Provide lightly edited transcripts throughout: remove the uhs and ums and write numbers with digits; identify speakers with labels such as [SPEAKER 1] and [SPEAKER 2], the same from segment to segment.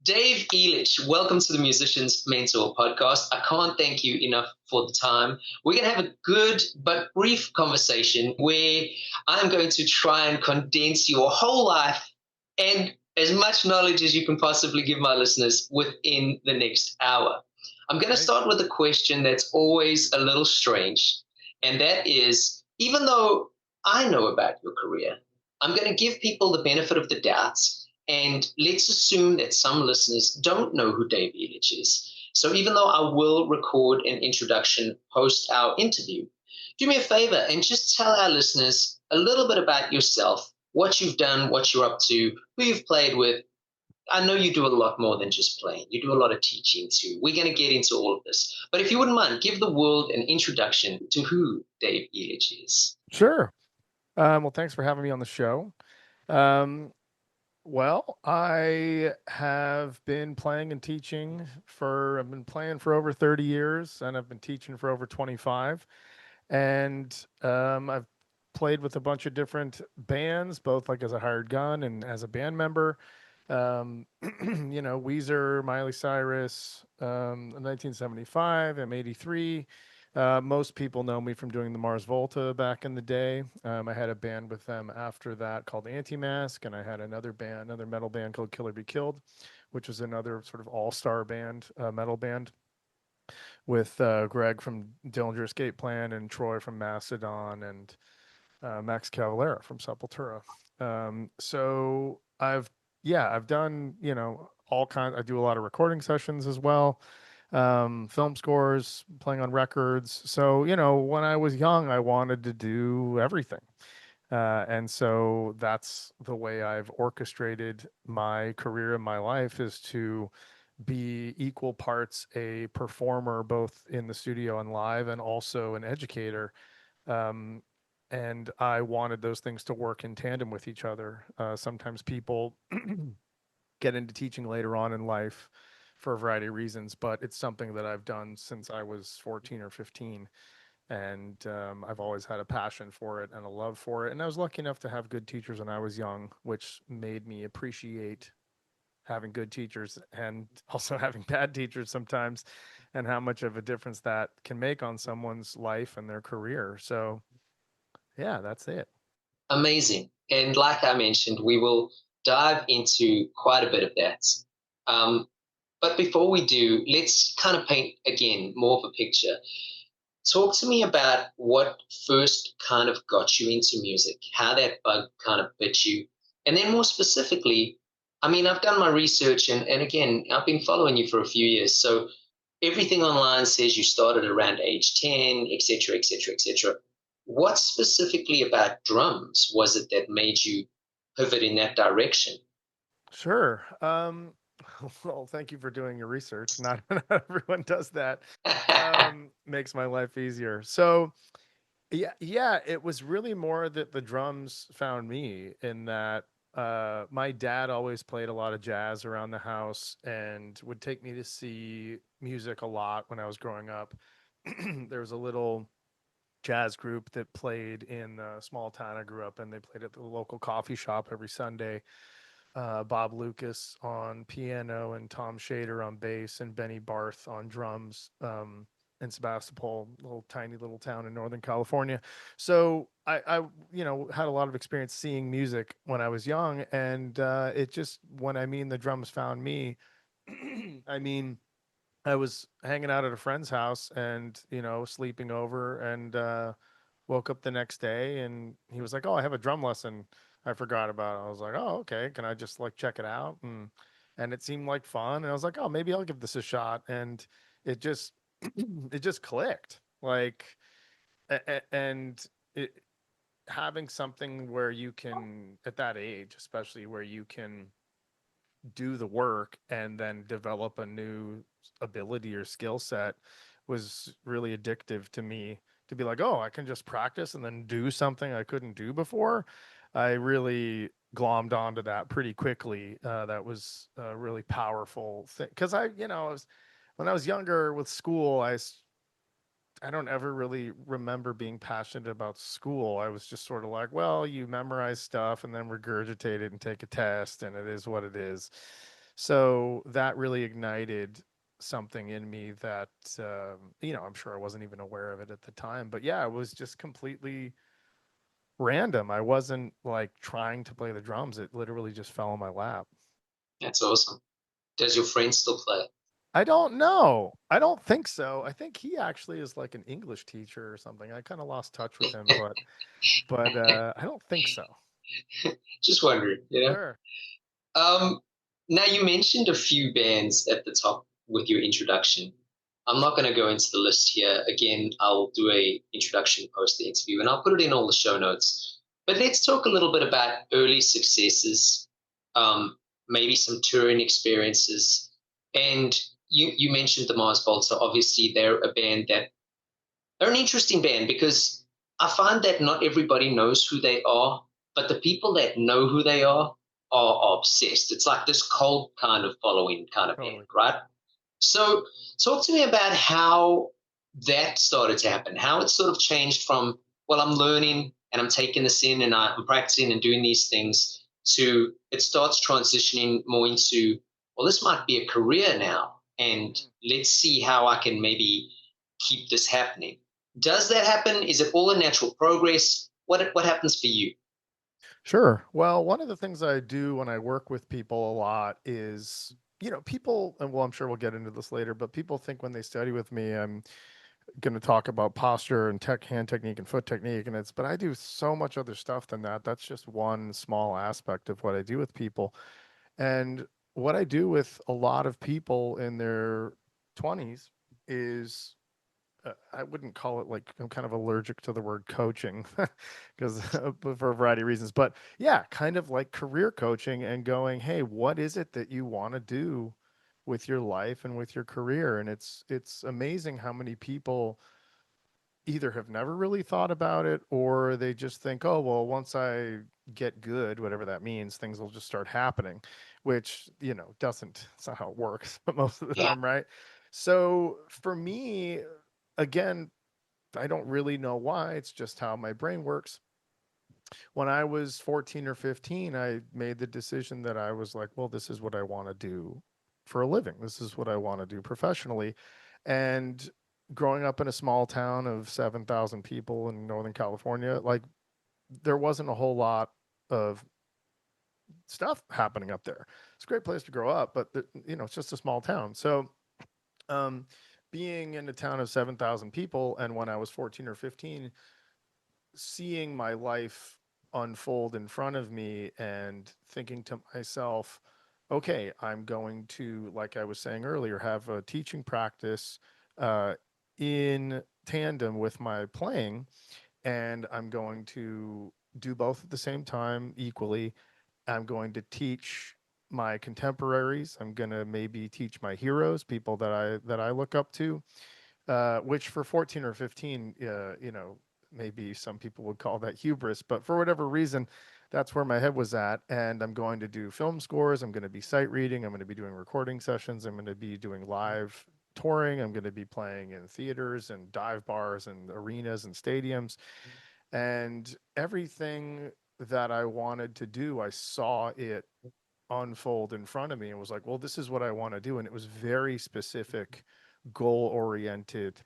[SPEAKER 1] Dave Elitch, welcome to the Musician's Mentor podcast. I can't thank you enough for the time. We're going to have a good but brief conversation where I'm going to try and condense your whole life and as much knowledge as you can possibly give my listeners within the next hour. I'm going to
[SPEAKER 2] Right.
[SPEAKER 1] start with a question that's always a little strange, and that is even though I know about your career, I'm going to give people the benefit of the doubt and let's assume that some listeners don't know who Dave Elitch is. So even though I will record an introduction post our interview, do me a favor and just tell our listeners a little bit about yourself, what you've done, what you're up to, who you've played with. I know you do a lot more than just playing. You do a lot of teaching too. We're going to get into all of this. But if you wouldn't mind, give the world an introduction to who Dave Elitch is.
[SPEAKER 2] Sure. Well, thanks for having me on the show. Um, well, I have been playing and teaching I've been playing for over 30 years and I've been teaching for over 25. And I've played with a bunch of different bands, both like as a hired gun and as a band member. Weezer, Miley Cyrus, in 1975, M83. Most people know me from doing the Mars Volta back in the day. I had a band with them after that called Anti-Mask, and I had another metal band called Killer Be Killed, which was another sort of all-star band, metal band, with Greg from Dillinger Escape Plan and Troy from Mastodon and Max Cavalera from Sepultura. I've done, all kinds. I do a lot of recording sessions as well, film scores, playing on records. So, when I was young, I wanted to do everything. And so that's the way I've orchestrated my career and my life, is to be equal parts a performer, both in the studio and live, and also an educator. Um, and I wanted those things to work in tandem with each other. Sometimes people get into teaching later on in life for a variety of reasons, but it's something that I've done since I was 14 or 15. And I've always had a passion for it and a love for it. And I was lucky enough to have good teachers when I was young, which made me appreciate having good teachers and also having bad teachers sometimes, and how much of a difference that can make on someone's life and their career. So, yeah, that's it.
[SPEAKER 1] Amazing. And like I mentioned, we will dive into quite a bit of that. Um, but before we do, let's kind of paint again more of a picture. Talk to me about what first kind of got you into music, how that bug kind of bit you. And then more specifically, I mean, I've done my research and again, I've been following you for a few years. So everything online says you started around age 10, etc., etc., etc. What specifically about drums was it that made you pivot in that direction?
[SPEAKER 2] Sure. Well, thank you for doing your research. Not everyone does that. Makes my life easier. So, yeah, it was really more that the drums found me, in that my dad always played a lot of jazz around the house and would take me to see music a lot when I was growing up. There was a little jazz group that played in the small town I grew up in. They played at the local coffee shop every Sunday. Bob Lucas on piano and Tom Shader on bass and Benny Barth on drums. In Sebastopol, little tiny little town in Northern California. So I had a lot of experience seeing music when I was young, and it just, when I mean the drums found me, I mean I was hanging out at a friend's house and, sleeping over, and woke up the next day and he was like, "Oh, I have a drum lesson I forgot about." I was like, "Oh, okay. Can I just like check it out?" And it seemed like fun. And I was like, "Oh, maybe I'll give this a shot." And it just it just clicked. Like and it having something where you can, at that age, especially, where you can do the work and then develop a new ability or skill set, was really addictive to me. To be like, oh, I can just practice and then do something I couldn't do before. I really glommed onto that pretty quickly. That was a really powerful thing, because when I was younger with school, I don't ever really remember being passionate about school. I was just sort of like, well, you memorize stuff and then regurgitate it and take a test, and it is what it is. So that really ignited something in me that, I'm sure I wasn't even aware of it at the time. But yeah, it was just completely random. I wasn't like trying to play the drums. It literally just fell in my lap.
[SPEAKER 1] That's awesome. Does your friend still play?
[SPEAKER 2] I don't know. I don't think so. I think he actually is like an English teacher or something. I kind of lost touch with him, but I don't think so.
[SPEAKER 1] Just wondering, you know?
[SPEAKER 2] Sure.
[SPEAKER 1] Um, Now you mentioned a few bands at the top with your introduction. I'm not going to go into the list here. Again, I'll do a introduction post the interview and I'll put it in all the show notes. But let's talk a little bit about early successes, um, maybe some touring experiences. And you mentioned the Mars Volta. Obviously, they're a band that they're an interesting band because I find that not everybody knows who they are, but the people that know who they are obsessed. It's like this cult kind of following kind of band,
[SPEAKER 2] Totally.
[SPEAKER 1] right? So talk to me about how that started to happen, how it sort of changed from, well, I'm learning and I'm taking this in and I'm practicing and doing these things to it starts transitioning more into, well, this might be a career now. And
[SPEAKER 2] Mhm.
[SPEAKER 1] let's see how I can maybe keep this happening. Does that happen? Is it all a natural progress? What happens for you?
[SPEAKER 2] Sure. Well, one of the things I do when I work with people a lot is, people, and well, I'm sure we'll get into this later, but people think when they study with me, I'm going to talk about posture and hand technique and foot technique. But I do so much other stuff than that. That's just one small aspect of what I do with people. And what I do with a lot of people in their 20s is I wouldn't call it like I'm kind of allergic to the word coaching because for a variety of reasons. But yeah, kind of like career coaching and going, hey, what is it that you want to do with your life and with your career? And it's amazing how many people either have never really thought about it or they just think, oh, well, once I get good, whatever that means, things will just start happening, which, doesn't, it's not how it works most of the
[SPEAKER 1] Yeah.
[SPEAKER 2] time, right? So for me, again, I don't really know why. It's just how my brain works. When I was 14 or 15, I made the decision that I was like, well, this is what I want to do for a living. This is what I want to do professionally. And growing up in a small town of 7,000 people in Northern California, like there wasn't a whole lot of stuff happening up there. It's a great place to grow up, but it's just a small town. So, um, being in a town of 7,000 people, and when I was 14 or 15, seeing my life unfold in front of me and thinking to myself, okay, I'm going to, like I was saying earlier, have a teaching practice uh, in tandem with my playing, and I'm going to do both at the same time equally. I'm going to teach my contemporaries. I'm going to maybe teach my heroes, people that I look up to, which for 14 or 15, maybe some people would call that hubris, but for whatever reason, that's where my head was at. And I'm going to do film scores. I'm going to be sight reading. I'm going to be doing recording sessions. I'm going to be doing live touring. I'm going to be playing in theaters and dive bars and arenas and stadiums. And everything that I wanted to do, I saw it unfold in front of me and was like, well, this is what I want to do. And it was very specific, goal oriented,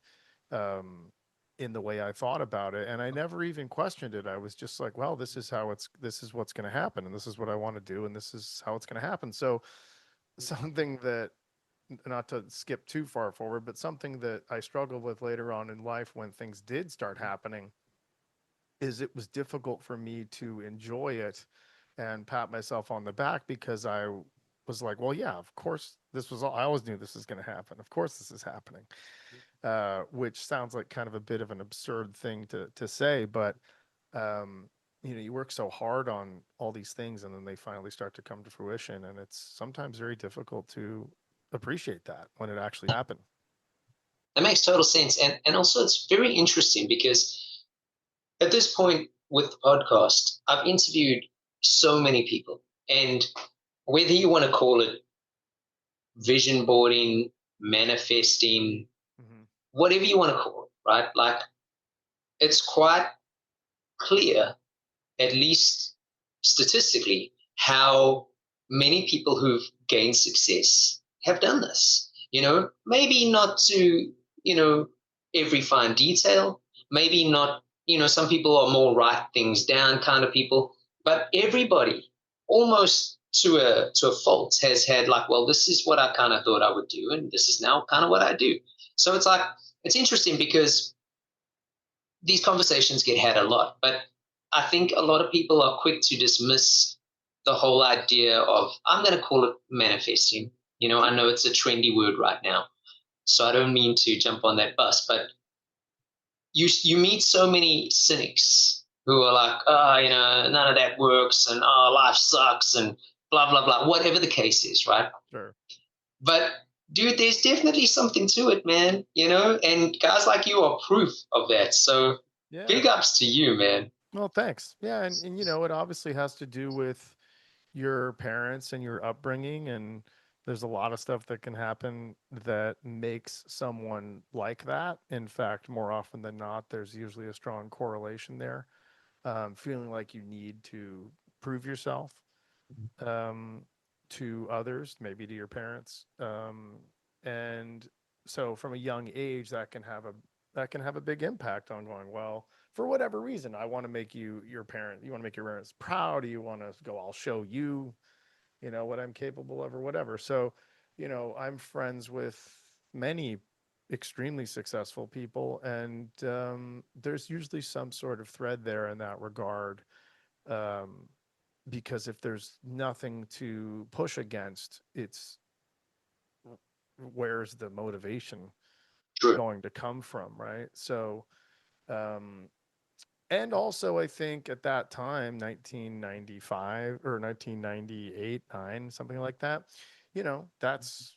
[SPEAKER 2] um, in the way I thought about it. And I never even questioned it. I was just like, well, this is what's going to happen. And this is what I want to do. And this is how it's going to happen. So something that, not to skip too far forward, but something that I struggled with later on in life when things did start happening is it was difficult for me to enjoy it and pat myself on the back because I was like, well, yeah, of course, this was all, I always knew this was going to happen. Of course, this is happening, which sounds like kind of a bit of an absurd thing to say, but um, you work so hard on all these things and then they finally start to come to fruition. And it's sometimes very difficult to appreciate that when it actually happened.
[SPEAKER 1] That makes total sense. And also it's very interesting because at this point with the podcast, I've interviewed so many people. And whether you want to call it vision boarding, manifesting,
[SPEAKER 2] Hmm.
[SPEAKER 1] whatever you want to call it, right? Like it's quite clear, at least statistically, how many people who've gained success have done this. Maybe not to, every fine detail, maybe not, some people are more write things down kind of people, but everybody almost to a fault has had like, well, this is what I kind of thought I would do, and this is now kind of what I do. So it's like, it's interesting because these conversations get had a lot, but I think a lot of people are quick to dismiss the whole idea of, I'm going to call it manifesting. I know it's a trendy word right now, so I don't mean to jump on that bus, but you meet so many cynics who are like, oh, none of that works, and oh, life sucks, and blah blah blah, whatever the case is, right?
[SPEAKER 2] Sure.
[SPEAKER 1] But dude, there's definitely something to it, man. And guys like you are proof of that. So
[SPEAKER 2] Yeah.
[SPEAKER 1] big ups to you, man.
[SPEAKER 2] Well, thanks. Yeah, and it obviously has to do with your parents and your upbringing, and there's a lot of stuff that can happen that makes someone like that. In fact, more often than not, there's usually a strong correlation there. Feeling like you need to prove yourself um, to others, maybe to your parents, and so from a young age, that can have a big impact on going, well, for whatever reason, I want to make you want to make your parents proud. You want to go, I'll show you, what I'm capable of or whatever. So, I'm friends with many extremely successful people, and there's usually some sort of thread there in that regard. Um, because if there's nothing to push against, it's where's the motivation
[SPEAKER 1] True.
[SPEAKER 2] going to come from, right? So, um, and also I think at that time, 1995 or 1998, 9, something like that, that's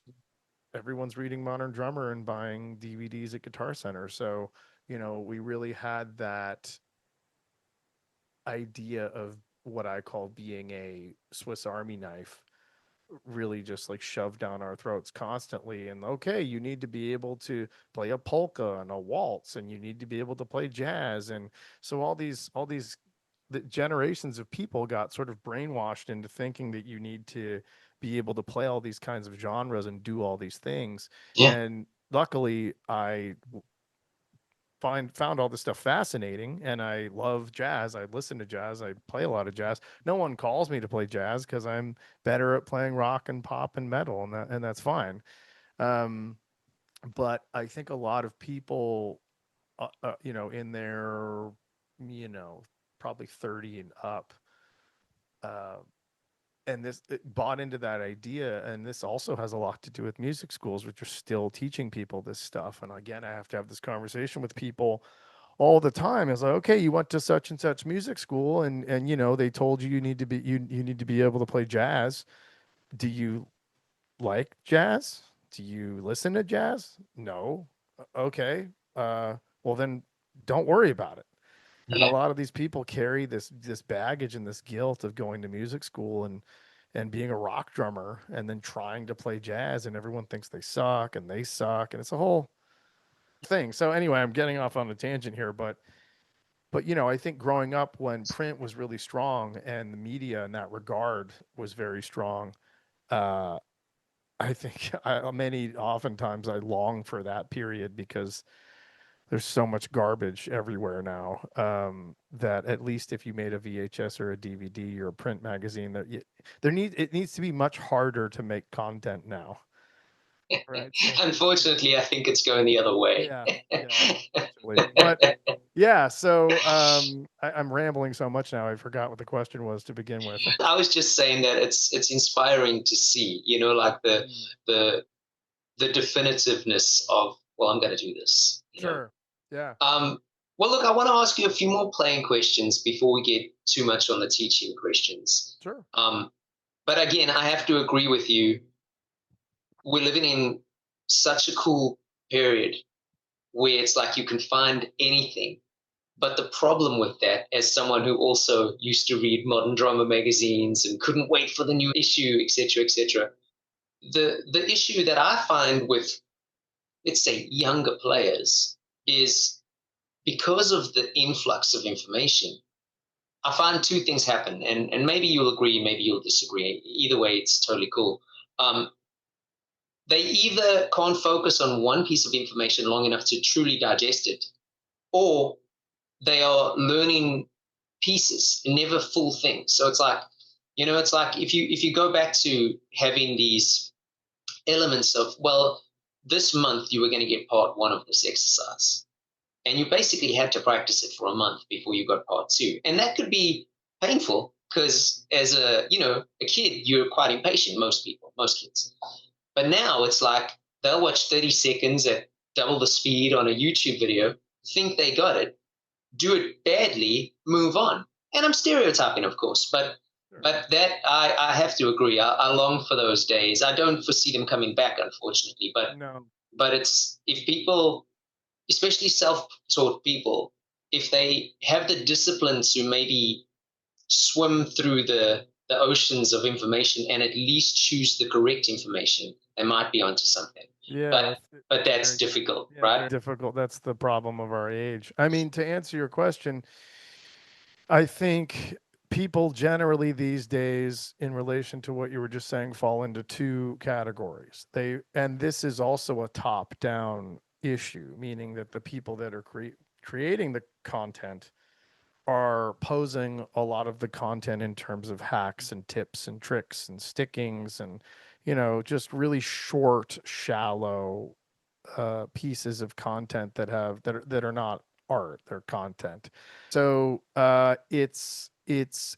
[SPEAKER 2] everyone's reading Modern Drummer and buying DVDs at Guitar Center. So, we really had that idea of what I call being a Swiss Army knife really just like shoved down our throats constantly. And okay, you need to be able to play a polka and a waltz, and you need to be able to play jazz. And so all these the generations of people got sort of brainwashed into thinking that you need to be able to play all these kinds of genres and do all these things.
[SPEAKER 1] Yeah.
[SPEAKER 2] And luckily I found all this stuff fascinating, and I love jazz. I listen to jazz. I play a lot of jazz. No one calls me to play jazz because I'm better at playing rock and pop and metal, and that's fine. Um, but I think a lot of people, in their, you know, probably 30 and up, uh, and this it bought into that idea. And this also has a lot to do with music schools, which are still teaching people this stuff. And again, I have to have this conversation with people all the time. Is like, okay, you went to such and such music school, and they told you you need to be able to play jazz. Do you like jazz? Do you listen to jazz? No. Okay. Well then don't worry about it. And a
[SPEAKER 1] Yeah.
[SPEAKER 2] lot of these people carry this baggage and this guilt of going to music school and being a rock drummer and then trying to play jazz, and everyone thinks they suck, and it's a whole thing. So anyway, I'm getting off on a tangent here, but I think growing up when print was really strong and the media in that regard was very strong, uh, I think oftentimes I long for that period because there's so much garbage everywhere now, that at least if you made a VHS or a DVD or a print magazine, it needs to be much harder to make content now. Right. So,
[SPEAKER 1] Unfortunately, I think it's going the other way.
[SPEAKER 2] yeah, unfortunately. But yeah, so I'm rambling so much now, I forgot what the question was to begin with.
[SPEAKER 1] I was just saying that it's inspiring to see, like the the definitiveness of, well, I'm going to do this.
[SPEAKER 2] Sure. Yeah.
[SPEAKER 1] Well, look, I want to ask you a few more playing questions before we get too much on the teaching questions.
[SPEAKER 2] Sure.
[SPEAKER 1] But again, I have to agree with you. We're living in such a cool period where it's like you can find anything. But the problem with that, as someone who also used to read Modern Drummer magazines and couldn't wait for the new issue, etc., the issue that I find with, let's say, younger players is because of the influx of information, I find two things happen, and maybe you'll agree, maybe you'll disagree. Either way, it's totally cool. They either can't focus on one piece of information long enough to truly digest it, or they are learning pieces, never full things. So it's like, it's like if you go back to having these elements of, well, this month you were going to get part one of this exercise, and you basically had to practice it for a month before you got part two, and that could be painful because as a kid, you're quite impatient. Most kids. But now it's like they'll watch 30 seconds at double the speed on a YouTube video, think they got it, do it badly, move on. And I'm stereotyping, of course, but that I have to agree. I long for those days. I don't foresee them coming back, unfortunately.
[SPEAKER 2] No.
[SPEAKER 1] But it's, if people, especially self-taught people, if they have the discipline to maybe swim through the oceans of information and at least choose the correct information, they might be onto something.
[SPEAKER 2] Yeah,
[SPEAKER 1] But that's difficult, right?
[SPEAKER 2] difficult. That's the problem of our age. I mean, to answer your question, I think people generally these days, in relation to what you were just saying, fall into two categories. And this is also a top-down issue, meaning that the people that are creating the content are posing a lot of the content in terms of hacks and tips and tricks and stickings and, just really short, shallow pieces of content that are not art, they're content. So it's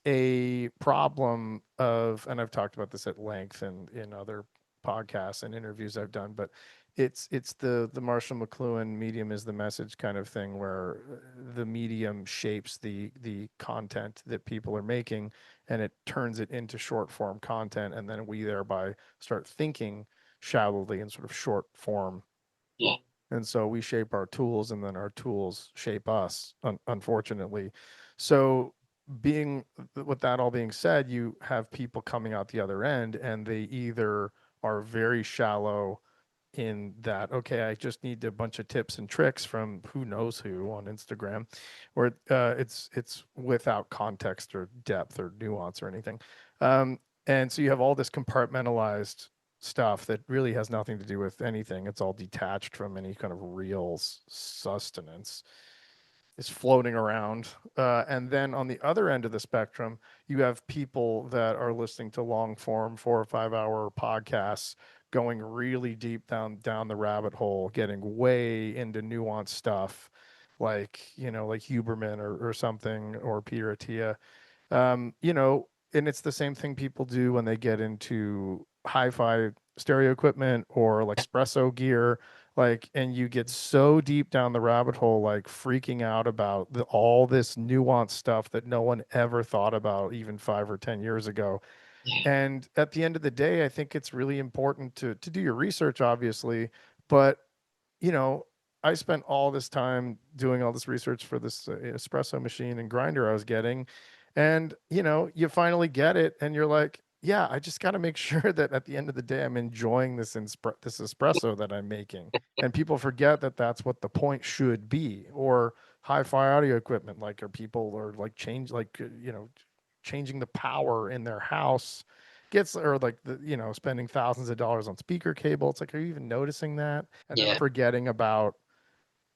[SPEAKER 2] a problem of, and I've talked about this at length in other podcasts and interviews I've done, but it's the Marshall McLuhan medium is the message kind of thing, where the medium shapes the content that people are making, and it turns it into short form content, and then we thereby start thinking shallowly in sort of short form.
[SPEAKER 1] Yeah.
[SPEAKER 2] And so we shape our tools, and then our tools shape us, unfortunately. So being with that all being said, you have people coming out the other end, and they either are very shallow in that, okay, I just need a bunch of tips and tricks from who knows who on Instagram, or it's without context or depth or nuance or anything. And so you have all this compartmentalized stuff that really has nothing to do with anything. It's all detached from any kind of real sustenance. Is floating around. And then on the other end of the spectrum, you have people that are listening to long form 4 or 5 hour podcasts, going really deep down the rabbit hole, getting way into nuanced stuff, like, like Huberman or something, or Peter Attia. And it's the same thing people do when they get into hi-fi stereo equipment or like espresso gear, like, and you get so deep down the rabbit hole, like freaking out about all this nuanced stuff that no one ever thought about even 5 or 10 years ago. And at the end of the day, I think it's really important to do your research, obviously, but I spent all this time doing all this research for this espresso machine and grinder I was getting. And, you finally get it and you're like, yeah, I just got to make sure that at the end of the day, I'm enjoying this espresso that I'm making. And people forget that that's what the point should be. Or hi-fi audio equipment, like, or people are like changing the power in their house or like spending thousands of dollars on speaker cable. It's like, are you even noticing that? And then forgetting about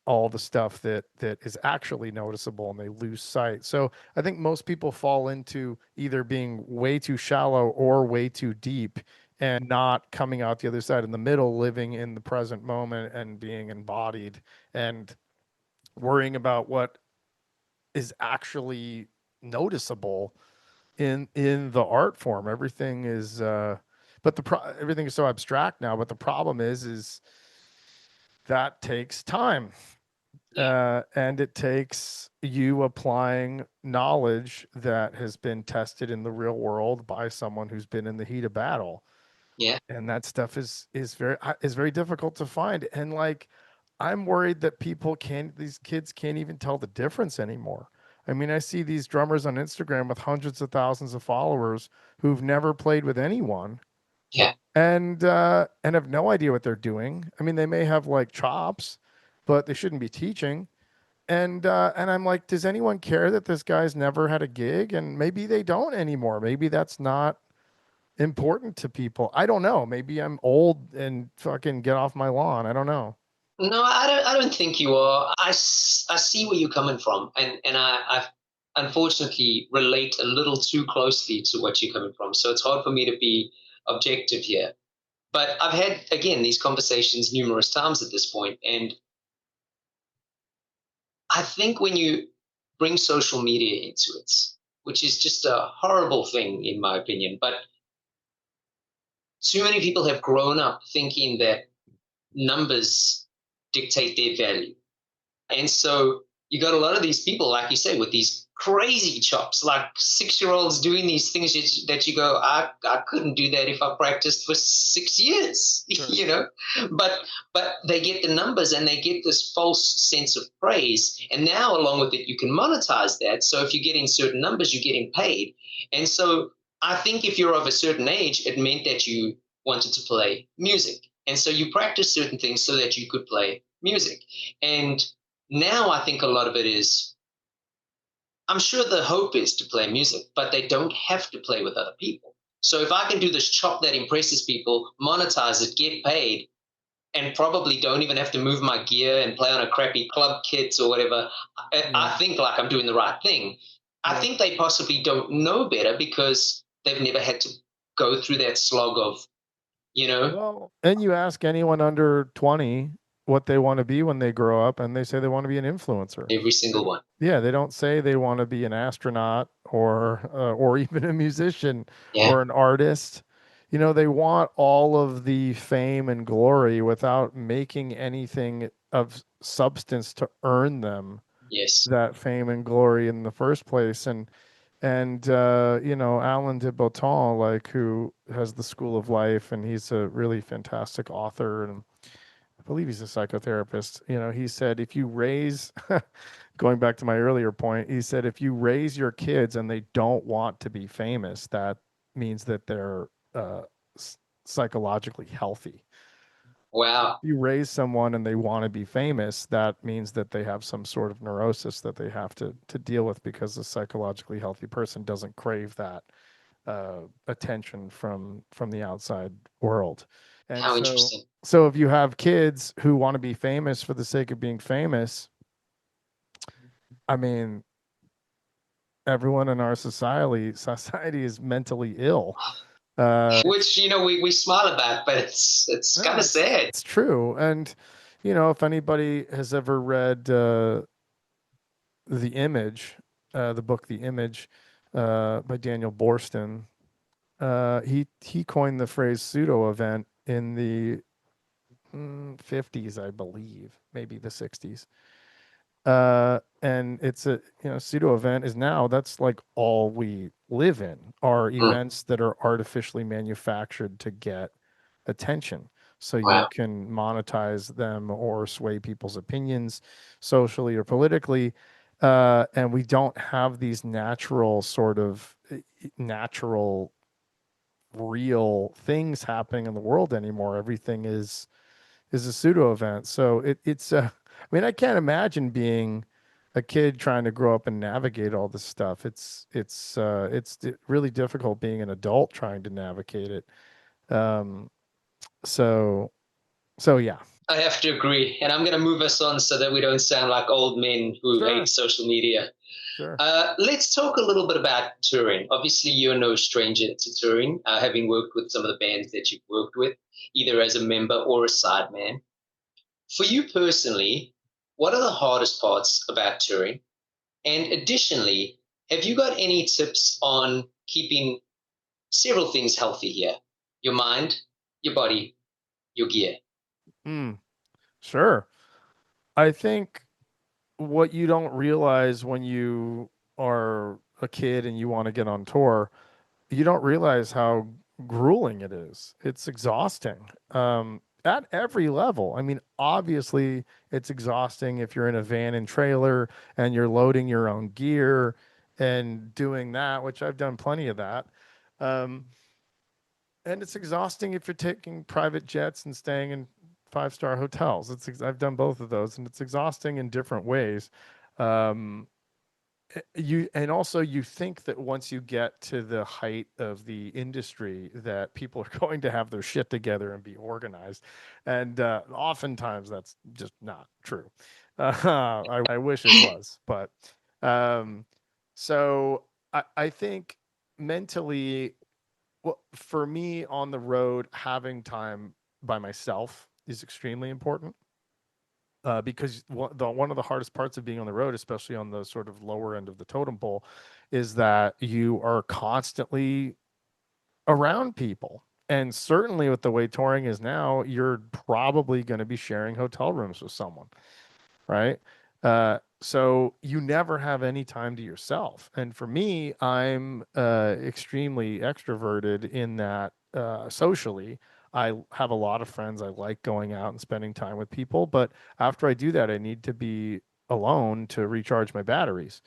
[SPEAKER 2] all the stuff that is actually noticeable, and they lose sight. So I think most people fall into either being way too shallow or way too deep, and not coming out the other side in the middle, living in the present moment and being embodied and worrying about what is actually noticeable in the art form. Everything is but everything is so abstract now, but the problem is that takes time. And it takes you applying knowledge that has been tested in the real world by someone who's been in the heat of battle.
[SPEAKER 1] Yeah.
[SPEAKER 2] And that stuff is very difficult to find. And like, I'm worried that these kids can't even tell the difference anymore. I mean, I see these drummers on Instagram with hundreds of thousands of followers who've never played with anyone.
[SPEAKER 1] Yeah.
[SPEAKER 2] And have no idea what they're doing. I mean, they may have like chops, but they shouldn't be teaching. And I'm like, does anyone care that this guy's never had a gig? And maybe they don't anymore. Maybe that's not important to people. I don't know. Maybe I'm old and fucking get off my lawn. I don't know.
[SPEAKER 1] No, I don't. I don't think you are. I see where you're coming from, and I unfortunately relate a little too closely to what you're coming from. So it's hard for me to be objective here. But I've had again these conversations numerous times at this point, and I think when you bring social media into it, which is just a horrible thing in my opinion, but too many people have grown up thinking that numbers dictate their value. And so you got a lot of these people, like you say, with these crazy chops, like 6-year-olds doing these things that you go, I couldn't do that if I practiced for 6 years,
[SPEAKER 2] Sure.
[SPEAKER 1] you know. But they get the numbers and they get this false sense of praise. And now, along with it, you can monetize that. So if you're getting certain numbers, you're getting paid. And so I think if you're of a certain age, it meant that you wanted to play music. And so you practice certain things so that you could play music. And now I think a lot of it is, I'm sure the hope is to play music, but they don't have to play with other people. So if I can do this chop that impresses people, monetize it, get paid, and probably don't even have to move my gear and play on a crappy club kit or whatever, I think like I'm doing the right thing. I think they possibly don't know better because they've never had to go through that slog of, you know,
[SPEAKER 2] Well, and you ask anyone under 20 what they want to be when they grow up, and they say they want to be an influencer.
[SPEAKER 1] every single one.
[SPEAKER 2] Yeah, they don't say they want to be an astronaut or even a musician
[SPEAKER 1] Yeah.
[SPEAKER 2] or an artist. You know, they want all of the fame and glory without making anything of substance to earn them
[SPEAKER 1] Yes.
[SPEAKER 2] that fame and glory in the first place. And you know, Alain de Botton, like, who has the School of Life, and he's a really fantastic author, and I believe he's a psychotherapist. You know, he said if you raise going back to my earlier point, he said if you raise your kids and they don't want to be famous, that means that they're psychologically healthy.
[SPEAKER 1] Wow.
[SPEAKER 2] You raise someone and they want to be famous, that means that they have some sort of neurosis that they have to deal with, because a psychologically healthy person doesn't crave that attention from the outside world. And
[SPEAKER 1] How
[SPEAKER 2] so
[SPEAKER 1] interesting.
[SPEAKER 2] so if you have kids who want to be famous for the sake of being famous, I mean, everyone in our society is mentally ill.
[SPEAKER 1] Which, you know, we smile about, but it's
[SPEAKER 2] No,
[SPEAKER 1] kind of sad.
[SPEAKER 2] it's true. And you know, if anybody has ever read The Image, the book The Image, by Daniel Boorstin, he coined the phrase pseudo event in the 50s, I believe, maybe the 60s. And it's a, you know, pseudo event is now, that's like all we live in, are
[SPEAKER 1] Mm,
[SPEAKER 2] events that are artificially manufactured to get attention, so you
[SPEAKER 1] wow.
[SPEAKER 2] can monetize them or sway people's opinions socially or politically. And we don't have these natural sort of natural real things happening in the world anymore. Everything is a pseudo event. So it's I mean, I can't imagine being a kid trying to grow up and navigate all this stuff. It's really difficult being an adult trying to navigate it. Um, so so yeah.
[SPEAKER 1] I have to agree. And I'm going to move us on so that we don't sound like old men who hate
[SPEAKER 2] Sure,
[SPEAKER 1] social media.
[SPEAKER 2] sure.
[SPEAKER 1] Let's talk a little bit about touring. Obviously, you're no stranger to touring, having worked with some of the bands that you've worked with, either as a member or a sideman. For you personally, what are the hardest parts about touring? And additionally, have you got any tips on keeping several things healthy here? Your mind, your body, your gear.
[SPEAKER 2] Mm, sure. I think what you don't realize when you are a kid and you want to get on tour, you don't realize how grueling it is. It's exhausting, at every level. I mean, obviously, it's exhausting if you're in a van and trailer and you're loading your own gear and doing that, which I've done plenty of that. Um, and it's exhausting if you're taking private jets and staying in 5-star hotels. I've done both of those, and it's exhausting in different ways. Um, also you think that once you get to the height of the industry that people are going to have their shit together and be organized, and oftentimes that's just not true. I wish it was, but um, so I think mentally, well, for me on the road, having time by myself is extremely important, because one of the hardest parts of being on the road, especially on the sort of lower end of the totem pole, is that you are constantly around people. And certainly with the way touring is now, you're probably going to be sharing hotel rooms with someone, right? So you never have any time to yourself. And for me, I'm extremely extroverted in that socially, I have a lot of friends. I like going out and spending time with people. But after I do that, I need to be alone to recharge my batteries.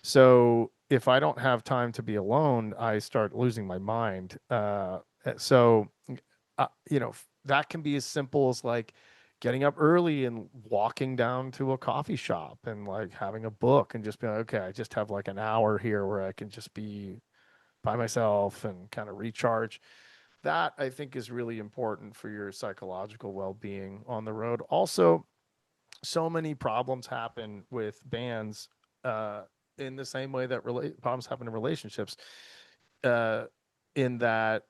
[SPEAKER 2] So if I don't have time to be alone, I start losing my mind. So, that can be as simple as like getting up early and walking down to a coffee shop and like having a book and just be like, okay, I just have like an hour here where I can just be by myself and kind of recharge. That I think is really important for your psychological well-being on the road. Also, so many problems happen with bands, uh, in the same way that problems happen in relationships, uh, in that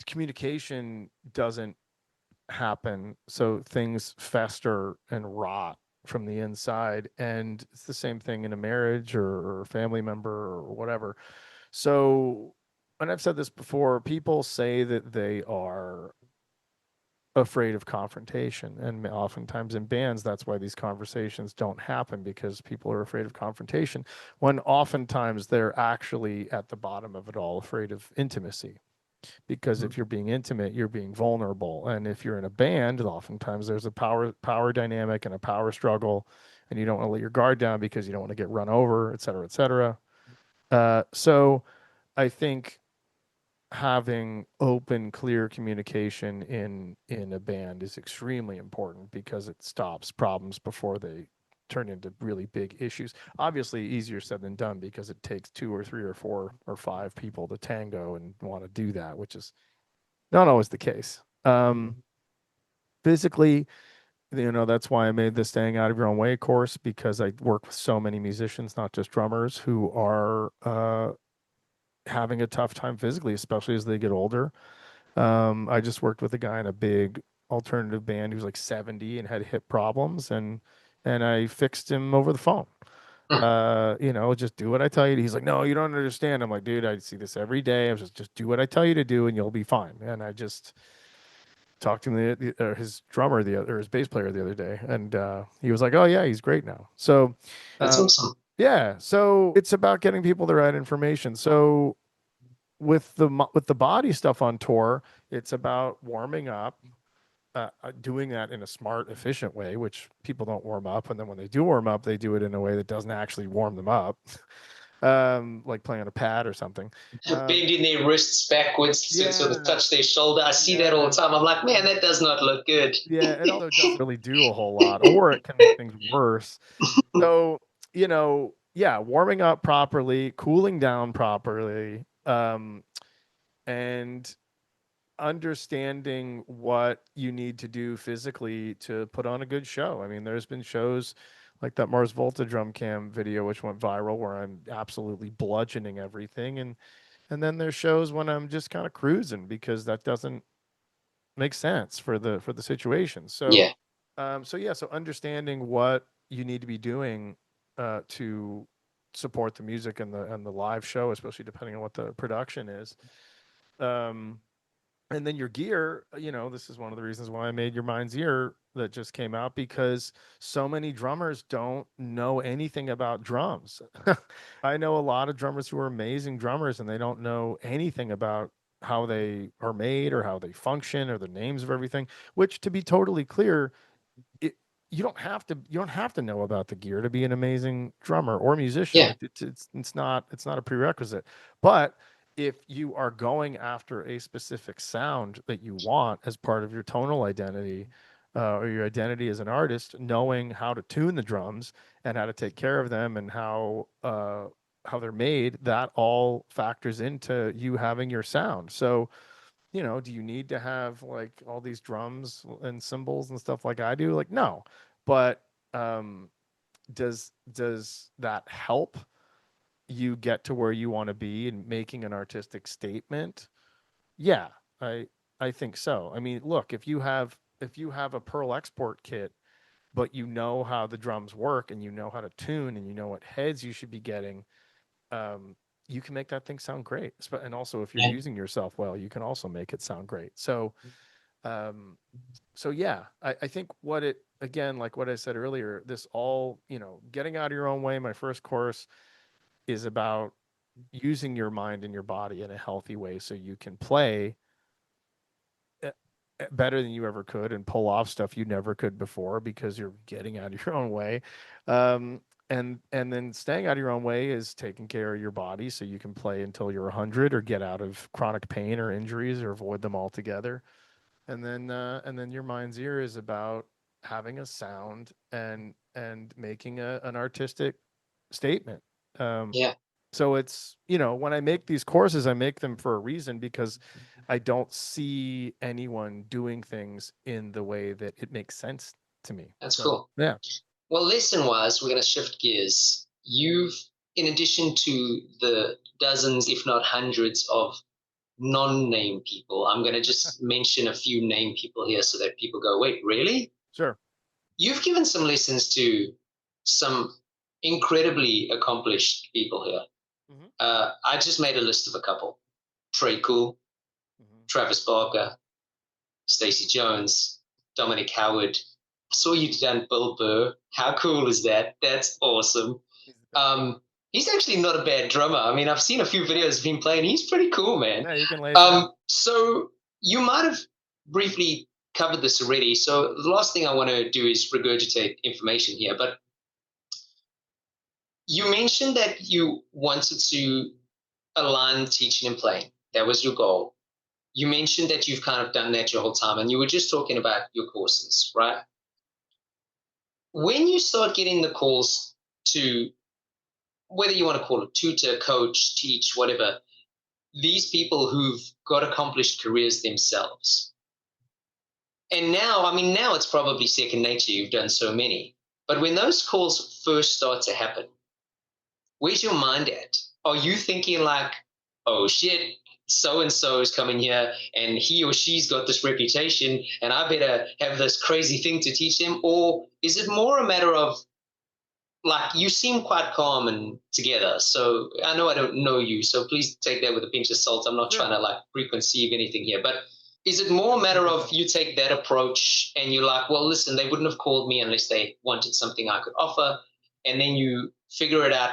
[SPEAKER 2] communication doesn't happen. So things fester and rot from the inside. And it's the same thing in a marriage or a family member or whatever. So, and I've said this before, people say that they are afraid of confrontation. And oftentimes in bands, that's why these conversations don't happen, because people are afraid of confrontation, when oftentimes they're actually at the bottom of it all afraid of intimacy. Because if you're being intimate, you're being vulnerable. And if you're in a band, oftentimes there's a power dynamic and a power struggle, and you don't want to let your guard down because you don't want to get run over, et cetera, et cetera. So I think having open, clear communication in a band is extremely important, because it stops problems before they turn into really big issues. Obviously, easier said than done, because it takes 2 or 3 or 4 or 5 people to tango and want to do that, which is not always the case. Physically, that's why I made the staying out of your own way course, because I work with so many musicians, not just drummers, who are having a tough time physically, especially as they get older. I just worked with a guy in a big alternative band who's like 70 and had hip problems, and I fixed him over the phone. Just do what I tell you. He's like, no, you don't understand. I'm like, dude, I see this every day. I was just do what I tell you to do, and you'll be fine. And I just talked to him, his drummer or his bass player the other day, and he was like, oh yeah, he's great now. So
[SPEAKER 1] That's awesome.
[SPEAKER 2] yeah, so it's about getting people the right information. So with the body stuff on tour, it's about warming up, doing that in a smart, efficient way, which people don't warm up, and then when they do warm up, they do it in a way that doesn't actually warm them up, like playing on a pad or something.
[SPEAKER 1] Bending their wrists backwards to sort of touch their shoulder. I see that all the time. I'm like, man, that does not look good.
[SPEAKER 2] Yeah, it also doesn't really do a whole lot, or it can make things worse. So, yeah, warming up properly, cooling down properly, and understanding what you need to do physically to put on a good show. I mean, there's been shows like that Mars Volta drum cam video, which went viral, where I'm absolutely bludgeoning everything, and then there's shows when I'm just kind of cruising, because that doesn't make sense for the situation. So,
[SPEAKER 1] Yeah.
[SPEAKER 2] so understanding what you need to be doing to support the music and the live show, especially depending on what the production is. Um, and then your gear, this is one of the reasons why I made Your Mind's Ear that just came out, because so many drummers don't know anything about drums. I know a lot of drummers who are amazing drummers, and they don't know anything about how they are made or how they function or the names of everything, which, to be totally clear, it, you don't have to know about the gear to be an amazing drummer or musician.
[SPEAKER 1] Yeah.
[SPEAKER 2] It's not a prerequisite. But if you are going after a specific sound that you want as part of your tonal identity, or your identity as an artist, knowing how to tune the drums and how to take care of them and how they're made, that all factors into you having your sound. So, do you need to have like all these drums and cymbals and stuff like I do? Like, no. But um, does that help you get to where you want to be and making an artistic statement? Yeah, I I think so. I mean, look, if you have a Pearl export kit, but you know how the drums work and you know how to tune and you know what heads you should be getting, um, you can make that thing sound great. And also, if you're
[SPEAKER 1] Yeah,
[SPEAKER 2] using yourself well, you can also make it sound great. Um, so yeah, I think what it again, like what I said earlier, this all, getting out of your own way. My first course is about using your mind and your body in a healthy way so you can play uh, better than you ever could and pull off stuff you never could before because you're getting out of your own way. Um, and then staying out of your own way is taking care of your body so you can play until you're 100 or get out of chronic pain or injuries or avoid them altogether. And then your mind's ear is about having a sound and making an artistic statement. Um,
[SPEAKER 1] yeah,
[SPEAKER 2] so it's, when I make these courses, I make them for a reason because I don't see anyone doing things in the way that it makes sense to me.
[SPEAKER 1] that's
[SPEAKER 2] So,
[SPEAKER 1] cool.
[SPEAKER 2] yeah.
[SPEAKER 1] Well, lesson wise, we're going to shift gears. You've, in addition to the dozens, if not hundreds, of non-name people, I'm going to just mention a few name people here so that people go, wait, really?
[SPEAKER 2] Sure.
[SPEAKER 1] You've given some lessons to some incredibly accomplished people here.
[SPEAKER 2] Hmm.
[SPEAKER 1] I just made a list of a couple: Tre Cool,
[SPEAKER 2] Hmm.
[SPEAKER 1] Travis Barker, Stacey Jones, Dominic Howard. I saw you done Bill Burr. How cool is that? That's awesome.
[SPEAKER 2] He's the best.
[SPEAKER 1] He's actually not a bad drummer. I mean, I've seen a few videos of him playing. He's pretty cool, man.
[SPEAKER 2] Yeah, you can lace it up.
[SPEAKER 1] So you might have briefly covered this already. So the last thing I want to do is regurgitate information here. But you mentioned that you wanted to align teaching and playing. That was your goal. You mentioned that you've kind of done that your whole time, and you were just talking about your courses, right? When you start getting the calls to, whether you want to call it tutor, coach, teach, whatever, these people who've got accomplished careers themselves. And now, I mean, now it's probably second nature. You've done so many. But when those calls first start to happen, where's your mind at? Are you thinking like, oh shit, so and so is coming here and he or she's got this reputation and I better have this crazy thing to teach him? Or is it more a matter of, like, you seem quite calm and together. So I know I don't know you, so please take that with a pinch of salt. I'm not
[SPEAKER 2] Sure.
[SPEAKER 1] trying to like preconceive anything here, but is it more a matter of you take that approach and you're like, well, listen, they wouldn't have called me unless they wanted something I could offer, and then you figure it out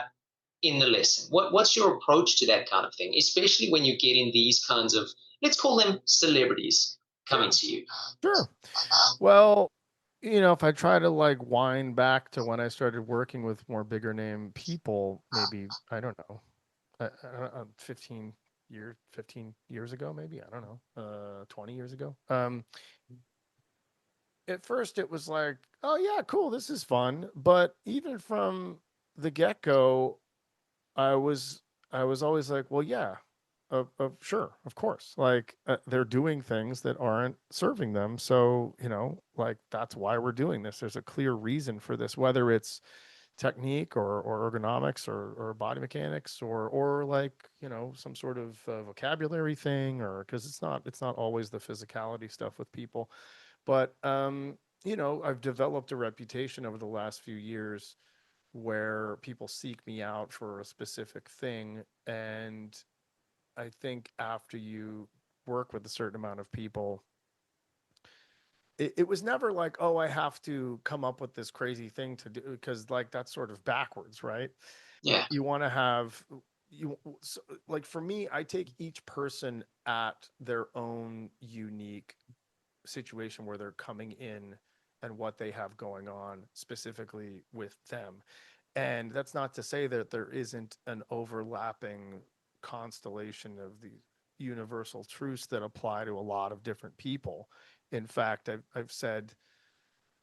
[SPEAKER 1] in the lesson? What's your approach to that kind of thing, especially when you get in these kinds of, let's call them celebrities coming
[SPEAKER 2] Sure.
[SPEAKER 1] to you?
[SPEAKER 2] Sure. Well, if I try to like wind back to when I started working with more bigger name people, maybe, I don't know, 15 years ago, maybe, I don't know, 20 years ago. At first it was like, oh yeah, cool, this is fun. But even from the get go, I was I was always like, well, yeah, sure, of course. Like, they're doing things that aren't serving them, so like that's why we're doing this. There's a clear reason for this, whether it's technique or ergonomics or body mechanics or like some sort of vocabulary thing, or because it's not always the physicality stuff with people. But I've developed a reputation over the last few years where people seek me out for a specific thing. And I think after you work with a certain amount of people, it was never like, oh, I have to come up with this crazy thing to do, because like that's sort of backwards, right?
[SPEAKER 1] Yeah,
[SPEAKER 2] You want to have you so, like for me, I take each person at their own unique situation where they're coming in and what they have going on specifically with them. And that's not to say that there isn't an overlapping constellation of the universal truths that apply to a lot of different people. In fact, I've said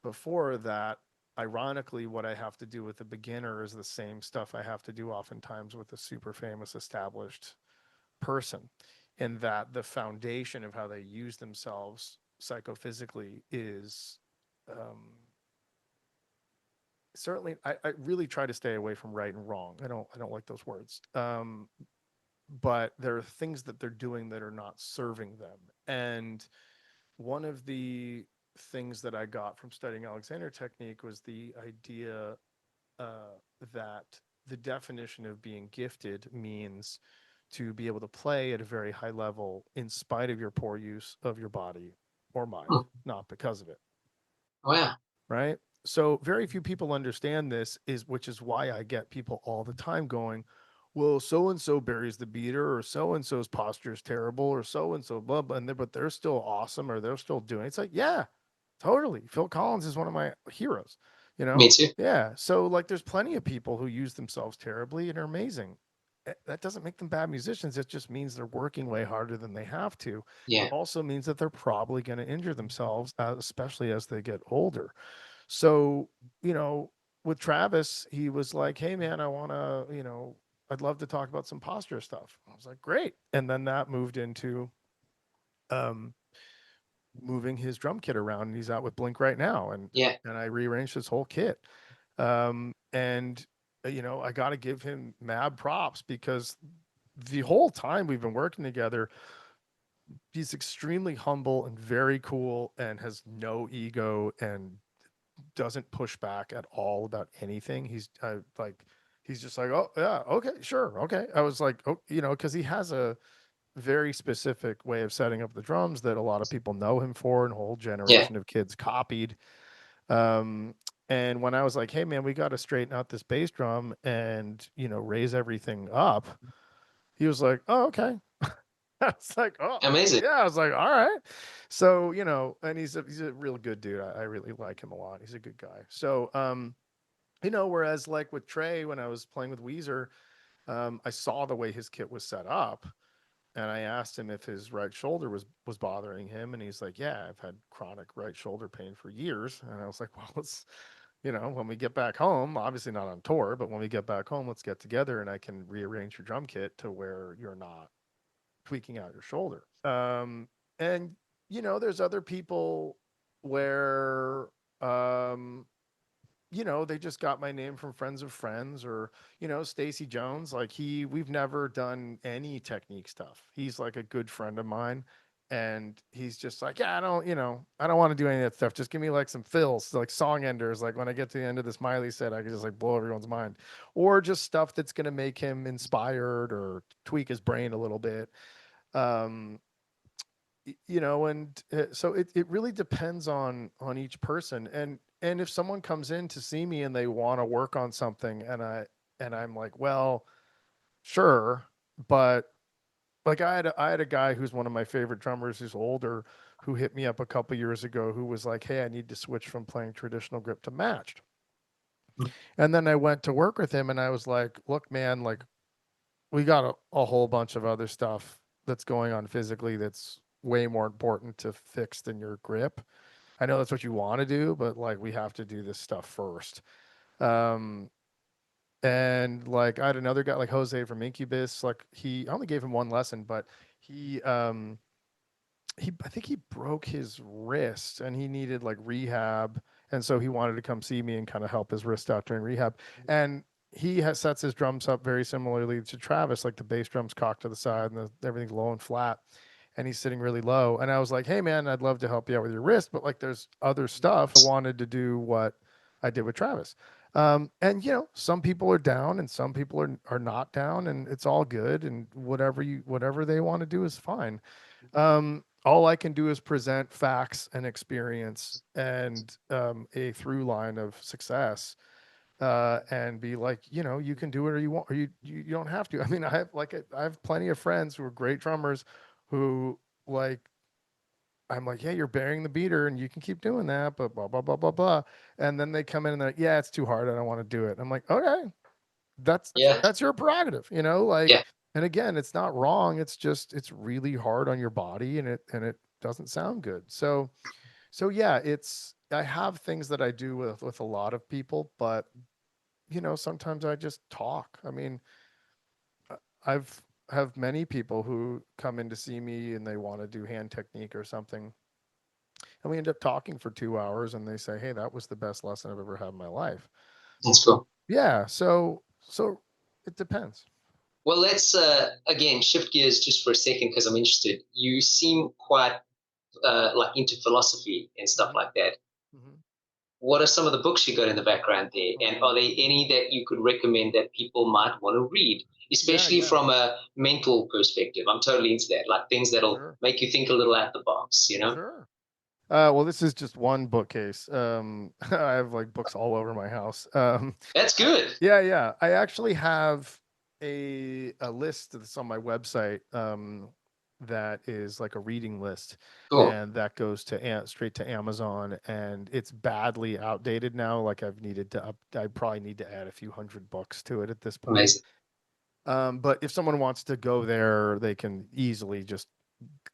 [SPEAKER 2] before that, ironically, what I have to do with a beginner is the same stuff I have to do oftentimes with a super famous established person, in that the foundation of how they use themselves psychophysically is certainly, I really try to stay away from right and wrong. I don't like those words. But there are things that they're doing that are not serving them. And one of the things that I got from studying Alexander technique was the idea that the definition of being gifted means to be able to play at a very high level in spite of your poor use of your body or mind, not because of it.
[SPEAKER 1] Wow.
[SPEAKER 2] Right? So very few people understand this, is which is why I get people all the time going, well, so and so buries the beater, or so and so's posture is terrible, or so and so blah blah, but they're still awesome, or they're still doing. It's like, yeah, totally. Phil Collins is one of my heroes. You
[SPEAKER 1] Me
[SPEAKER 2] know,
[SPEAKER 1] too.
[SPEAKER 2] yeah. So like, there's plenty of people who use themselves terribly and are amazing. That doesn't make them bad musicians. It just means they're working way harder than they have to. It
[SPEAKER 1] Yeah.
[SPEAKER 2] also means that they're probably going to injure themselves, especially as they get older. So, with Travis, he was like, hey, man, I want to, I'd love to talk about some posture stuff. I was like, great. And then that moved into um, moving his drum kit around. And he's out with Blink right now.
[SPEAKER 1] Yeah.
[SPEAKER 2] And I rearranged his whole kit. And, I got to give him mad props, because the whole time we've been working together, he's extremely humble and very cool and has no ego and doesn't push back at all about anything. He's just like, oh yeah, okay, sure, okay. I was like, oh, because he has a very specific way of setting up the drums that a lot of people know him for, and a whole
[SPEAKER 1] Yeah.
[SPEAKER 2] generation of kids copied. Um, and when I was like, hey man, we got to straighten out this bass drum and raise everything up, he was like, oh okay. I was like, oh
[SPEAKER 1] Amazing.
[SPEAKER 2] yeah. I was like, all right. So and he's a real good dude. I really like him a lot. He's a good guy. So whereas like with Tre, when I was playing with Weezer, I saw the way his kit was set up, and I asked him if his right shoulder was bothering him, and he's like, yeah, I've had chronic right shoulder pain for years. And I was like, well, let's when we get back home, obviously not on tour, but when we get back home, let's get together and I can rearrange your drum kit to where you're not tweaking out your shoulder. And there's other people where they just got my name from friends of friends, or Stacey Jones. Like, we've never done any technique stuff. He's like a good friend of mine, and he's just like, yeah, I don't want to do any of that stuff. Just give me like some fills, like song enders. Like when I get to the end of this Miley set, I can just like blow everyone's mind, or just stuff that's going to make him inspired or tweak his brain a little bit. Um, and so it really depends on each person. And if someone comes in to see me and they want to work on something, and I'm like, well, sure, but like I had a guy who's one of my favorite drummers, who's older, who hit me up a couple years ago, who was like, hey, I need to switch from playing traditional grip to matched. And then I went to work with him, and I was like, look, man, like, we got a whole bunch of other stuff that's going on physically that's way more important to fix than your grip. I know that's what you want to do, but like, we have to do this stuff first. Um, and like, I had another guy like Jose from Incubus. Like, I only gave him one lesson, but he I think he broke his wrist and he needed like rehab, and so he wanted to come see me and kind of help his wrist out during rehab. And he sets his drums up very similarly to Travis, like the bass drums cocked to the side and everything's low and flat, and he's sitting really low. And I was like, hey man, I'd love to help you out with your wrist, but like, there's other stuff. I wanted to do what I did with Travis. And some people are down and some people are not down, and it's all good, and whatever they want to do is fine. All I can do is present facts and experience, and a through line of success, and be like, you can do whatever you want, or you don't have to. I mean, I have plenty of friends who are great drummers who, like, I'm like, yeah, you're burying the beater and you can keep doing that, but blah blah blah blah blah. And then they come in and they're like, yeah, it's too hard. I don't want to do it. I'm like, okay, that's
[SPEAKER 1] Yeah.
[SPEAKER 2] that's your prerogative, like.
[SPEAKER 1] Yeah.
[SPEAKER 2] And again, it's not wrong. It's just it's really hard on your body, and it doesn't sound good. So yeah, it's I have things that I do with a lot of people, but sometimes I just talk. I mean, I've have many people who come in to see me and they want to do hand technique or something, and we end up talking for 2 hours, and they say, "Hey, that was the best lesson I've ever had in my life."
[SPEAKER 1] That's cool.
[SPEAKER 2] Yeah, so it depends.
[SPEAKER 1] Well, let's again shift gears just for a second because I'm interested. You seem quite like into philosophy and stuff
[SPEAKER 2] Hmm.
[SPEAKER 1] like that.
[SPEAKER 2] Hmm.
[SPEAKER 1] What are some of the books you got in the background there? And are
[SPEAKER 2] Oh,
[SPEAKER 1] there any that you could recommend that people might want to read,
[SPEAKER 2] yeah,
[SPEAKER 1] especially
[SPEAKER 2] yeah,
[SPEAKER 1] from a mental perspective? I'm totally into that, like things that'll
[SPEAKER 2] sure,
[SPEAKER 1] make you think a little out the box,
[SPEAKER 2] sure. Well, this is just one bookcase. I have like books all over my house.
[SPEAKER 1] That's good.
[SPEAKER 2] Yeah, yeah. I actually have a list that's on my website that is like a reading list,
[SPEAKER 1] Cool.
[SPEAKER 2] and that goes to straight to Amazon, and it's badly outdated now. Like I probably need to add a few hundred books to it at this point.
[SPEAKER 1] Amazing.
[SPEAKER 2] But if someone wants to go there, they can easily just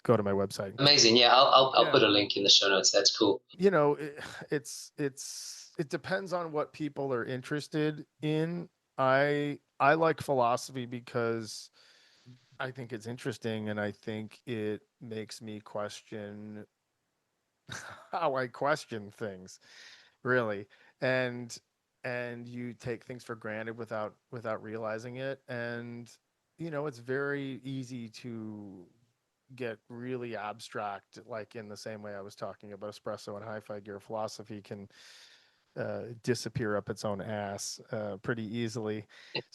[SPEAKER 2] go to my website.
[SPEAKER 1] Amazing. Yeah, I'll
[SPEAKER 2] Yeah.
[SPEAKER 1] put a link in the show notes. That's cool.
[SPEAKER 2] It depends on what people are interested in. I like philosophy because I think it's interesting, and I think it makes me question how I question things, really. And you take things for granted without realizing it. And it's very easy to get really abstract, like in the same way I was talking about espresso and hi-fi gear. Philosophy can disappear up its own ass pretty easily.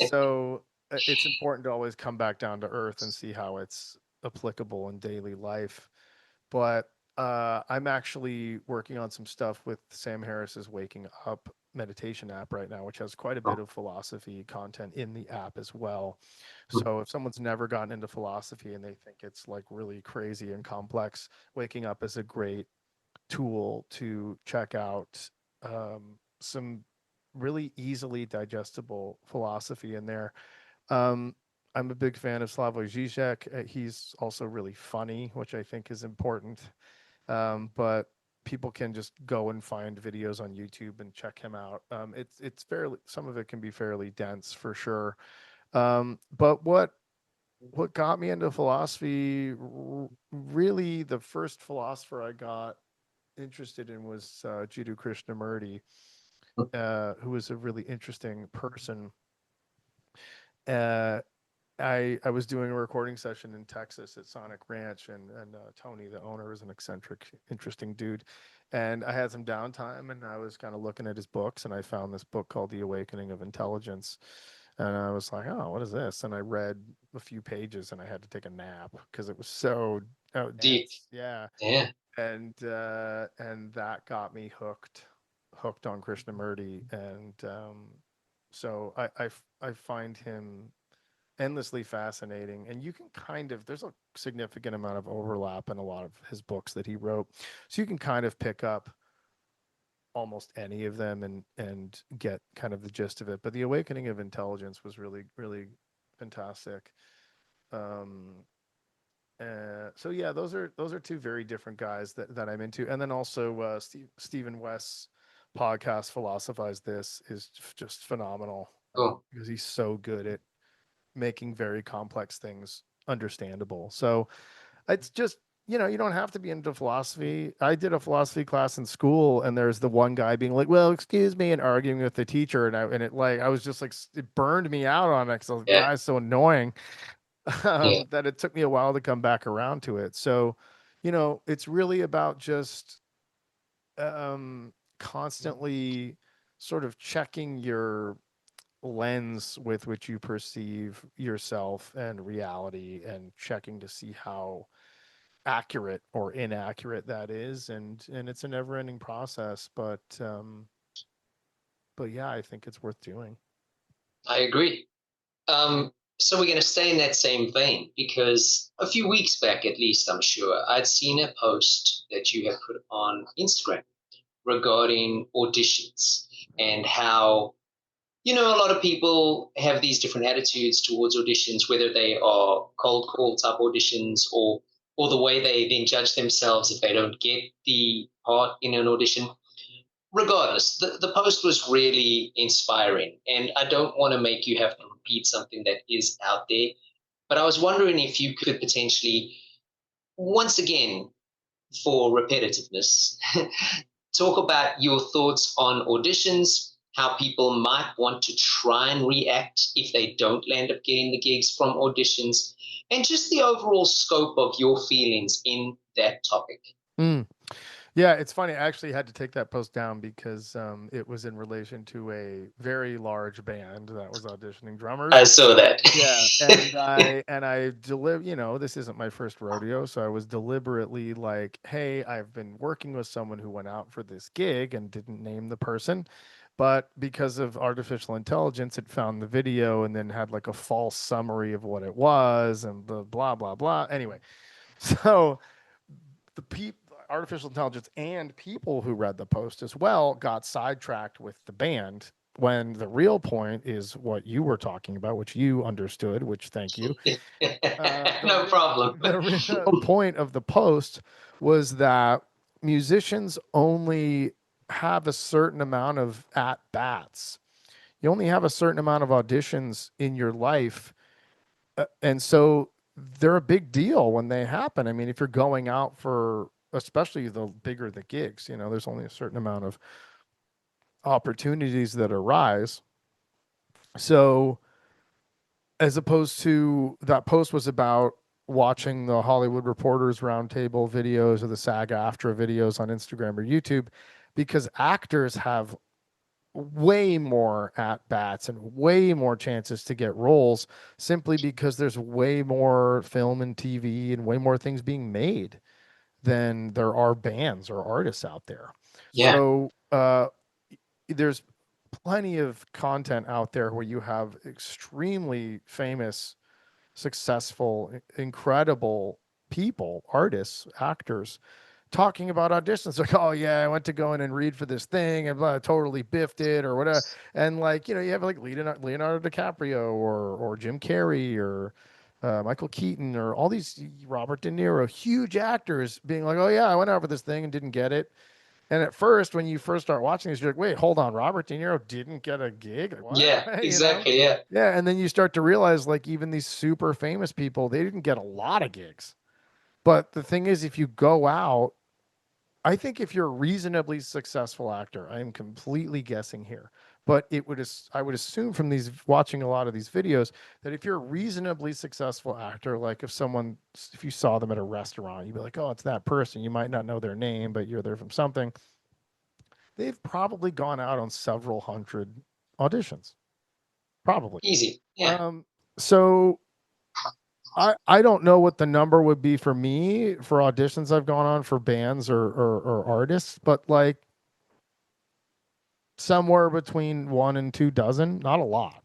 [SPEAKER 2] So it's important to always come back down to earth and see how it's applicable in daily life. But I'm actually working on some stuff with Sam Harris's Waking Up meditation app right now, which has quite a bit
[SPEAKER 1] Oh,
[SPEAKER 2] of philosophy content in the app as well. So if someone's never gotten into philosophy and they think it's like really crazy and complex, Waking Up is a great tool to check out some really easily digestible philosophy in there. Um, I'm a big fan of Slavoj Žižek. He's also really funny, which I think is important. But people can just go and find videos on YouTube and check him out. It's fairly some of it can be fairly dense for sure. But what got me into philosophy, really, the first philosopher I got interested in was Jiddu Krishnamurti, who was a really interesting person. Uh, I was doing a recording session in Texas at Sonic Ranch, and Tony, the owner, is an eccentric, interesting dude. And I had some downtime, and I was kind of looking at his books, and I found this book called The Awakening of Intelligence. And I was like, oh, what is this? And I read a few pages, and I had to take a nap because it was so
[SPEAKER 1] deep.
[SPEAKER 2] dense. Yeah,
[SPEAKER 1] Yeah.
[SPEAKER 2] and that got me hooked on Krishnamurti, and so I find him endlessly fascinating, and you can kind of there's a significant amount of overlap in a lot of his books that he wrote, so you can kind of pick up almost any of them and get kind of the gist of it. But The Awakening of Intelligence was really really fantastic. um so yeah, those are two very different guys that I'm into. And then also Stephen West's podcast Philosophize This is just phenomenal,
[SPEAKER 1] Cool.
[SPEAKER 2] because he's so good at making very complex things understandable. So it's just, you don't have to be into philosophy. I did a philosophy class in school, and there's the one guy being like, well, excuse me, and arguing with the teacher. I was just like, it burned me out on it, because the
[SPEAKER 1] Yeah.
[SPEAKER 2] guy's so annoying.
[SPEAKER 1] Yeah.
[SPEAKER 2] That it took me a while to come back around to it. So, it's really about just constantly sort of checking your lens with which you perceive yourself and reality, and checking to see how accurate or inaccurate that is. And it's a never ending process, but yeah, I think it's worth doing.
[SPEAKER 1] I agree. So we're going to stay in that same vein because a few weeks back, at least, I'm sure, I'd seen a post that you had put on Instagram regarding auditions and how a lot of people have these different attitudes towards auditions, whether they are cold call type auditions or the way they then judge themselves if they don't get the part in an audition. Regardless, the post was really inspiring, and I don't want to make you have to repeat something that is out there, but I was wondering if you could potentially, once again, for repetitiveness, talk about your thoughts on auditions, how people might want to try and react if they don't land up getting the gigs from auditions, and just the overall scope of your feelings in that topic.
[SPEAKER 2] Mm. Yeah, it's funny. I actually had to take that post down because it was in relation to a very large band that was auditioning drummers.
[SPEAKER 1] I saw that.
[SPEAKER 2] Yeah, and I this isn't my first rodeo, so I was deliberately like, "Hey, I've been working with someone who went out for this gig and didn't name the person, but because of artificial intelligence, it found the video and then had like a false summary of what it was and blah blah blah." Anyway, so the artificial intelligence and people who read the post as well got sidetracked with the band when the real point is what you were talking about, which you understood, which thank you.
[SPEAKER 1] No problem.
[SPEAKER 2] The real point of the post was that musicians only have a certain amount of at bats. You only have a certain amount of auditions in your life. And so they're a big deal when they happen. I mean, if you're going out for, especially the bigger the gigs, there's only a certain amount of opportunities that arise. So, as opposed to that post was about watching the Hollywood Reporters Roundtable videos or the SAG-AFTRA videos on Instagram or YouTube, because actors have way more at bats and way more chances to get roles simply because there's way more film and TV and way more things being made than there are bands or artists out there.
[SPEAKER 1] Yeah.
[SPEAKER 2] So there's plenty of content out there where you have extremely famous, successful, incredible people, artists, actors talking about auditions, like, oh yeah, I went to go in and read for this thing and totally biffed it or whatever. And like, you have like Leonardo DiCaprio or Jim Carrey or Michael Keaton or all these, Robert De Niro, huge actors being like, oh yeah, I went out for this thing and didn't get it. And at first, when you first start watching this, you're like, wait, hold on, Robert De Niro didn't get a gig? Like, what?
[SPEAKER 1] Yeah, exactly. Yeah.
[SPEAKER 2] Yeah. And then you start to realize, like, even these super famous people, they didn't get a lot of gigs. But the thing is, if you go out, I think if you're a reasonably successful actor, I am completely guessing here, but I would assume from these watching a lot of these videos that if you're a reasonably successful actor, like if you saw them at a restaurant, you'd be like, oh, it's that person. You might not know their name, but you're there from something. They've probably gone out on several hundred auditions, probably.
[SPEAKER 1] Easy. Yeah.
[SPEAKER 2] So I don't know what the number would be for me for auditions I've gone on for bands or artists, but like somewhere between 1 and 2 dozen, not a lot.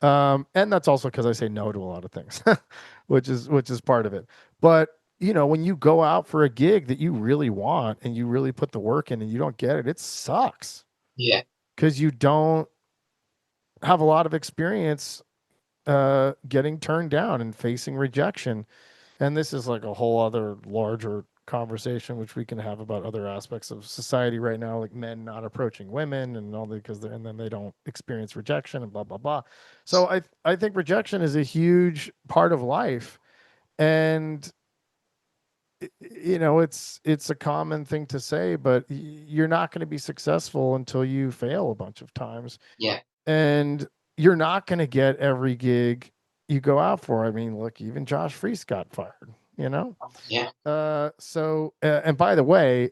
[SPEAKER 2] And that's also because I say no to a lot of things, which is part of it. But when you go out for a gig that you really want and you really put the work in and you don't get it, it sucks.
[SPEAKER 1] Yeah.
[SPEAKER 2] Because you don't have a lot of experience getting turned down and facing rejection. And this is like a whole other larger conversation, which we can have about other aspects of society right now, like men not approaching women and all that, and then they don't experience rejection and blah, blah, blah. So I think rejection is a huge part of life. And it's a common thing to say, but you're not going to be successful until you fail a bunch of times.
[SPEAKER 1] Yeah.
[SPEAKER 2] And you're not going to get every gig you go out for. I mean, look, even Josh Freese got fired,
[SPEAKER 1] Yeah.
[SPEAKER 2] And by the way,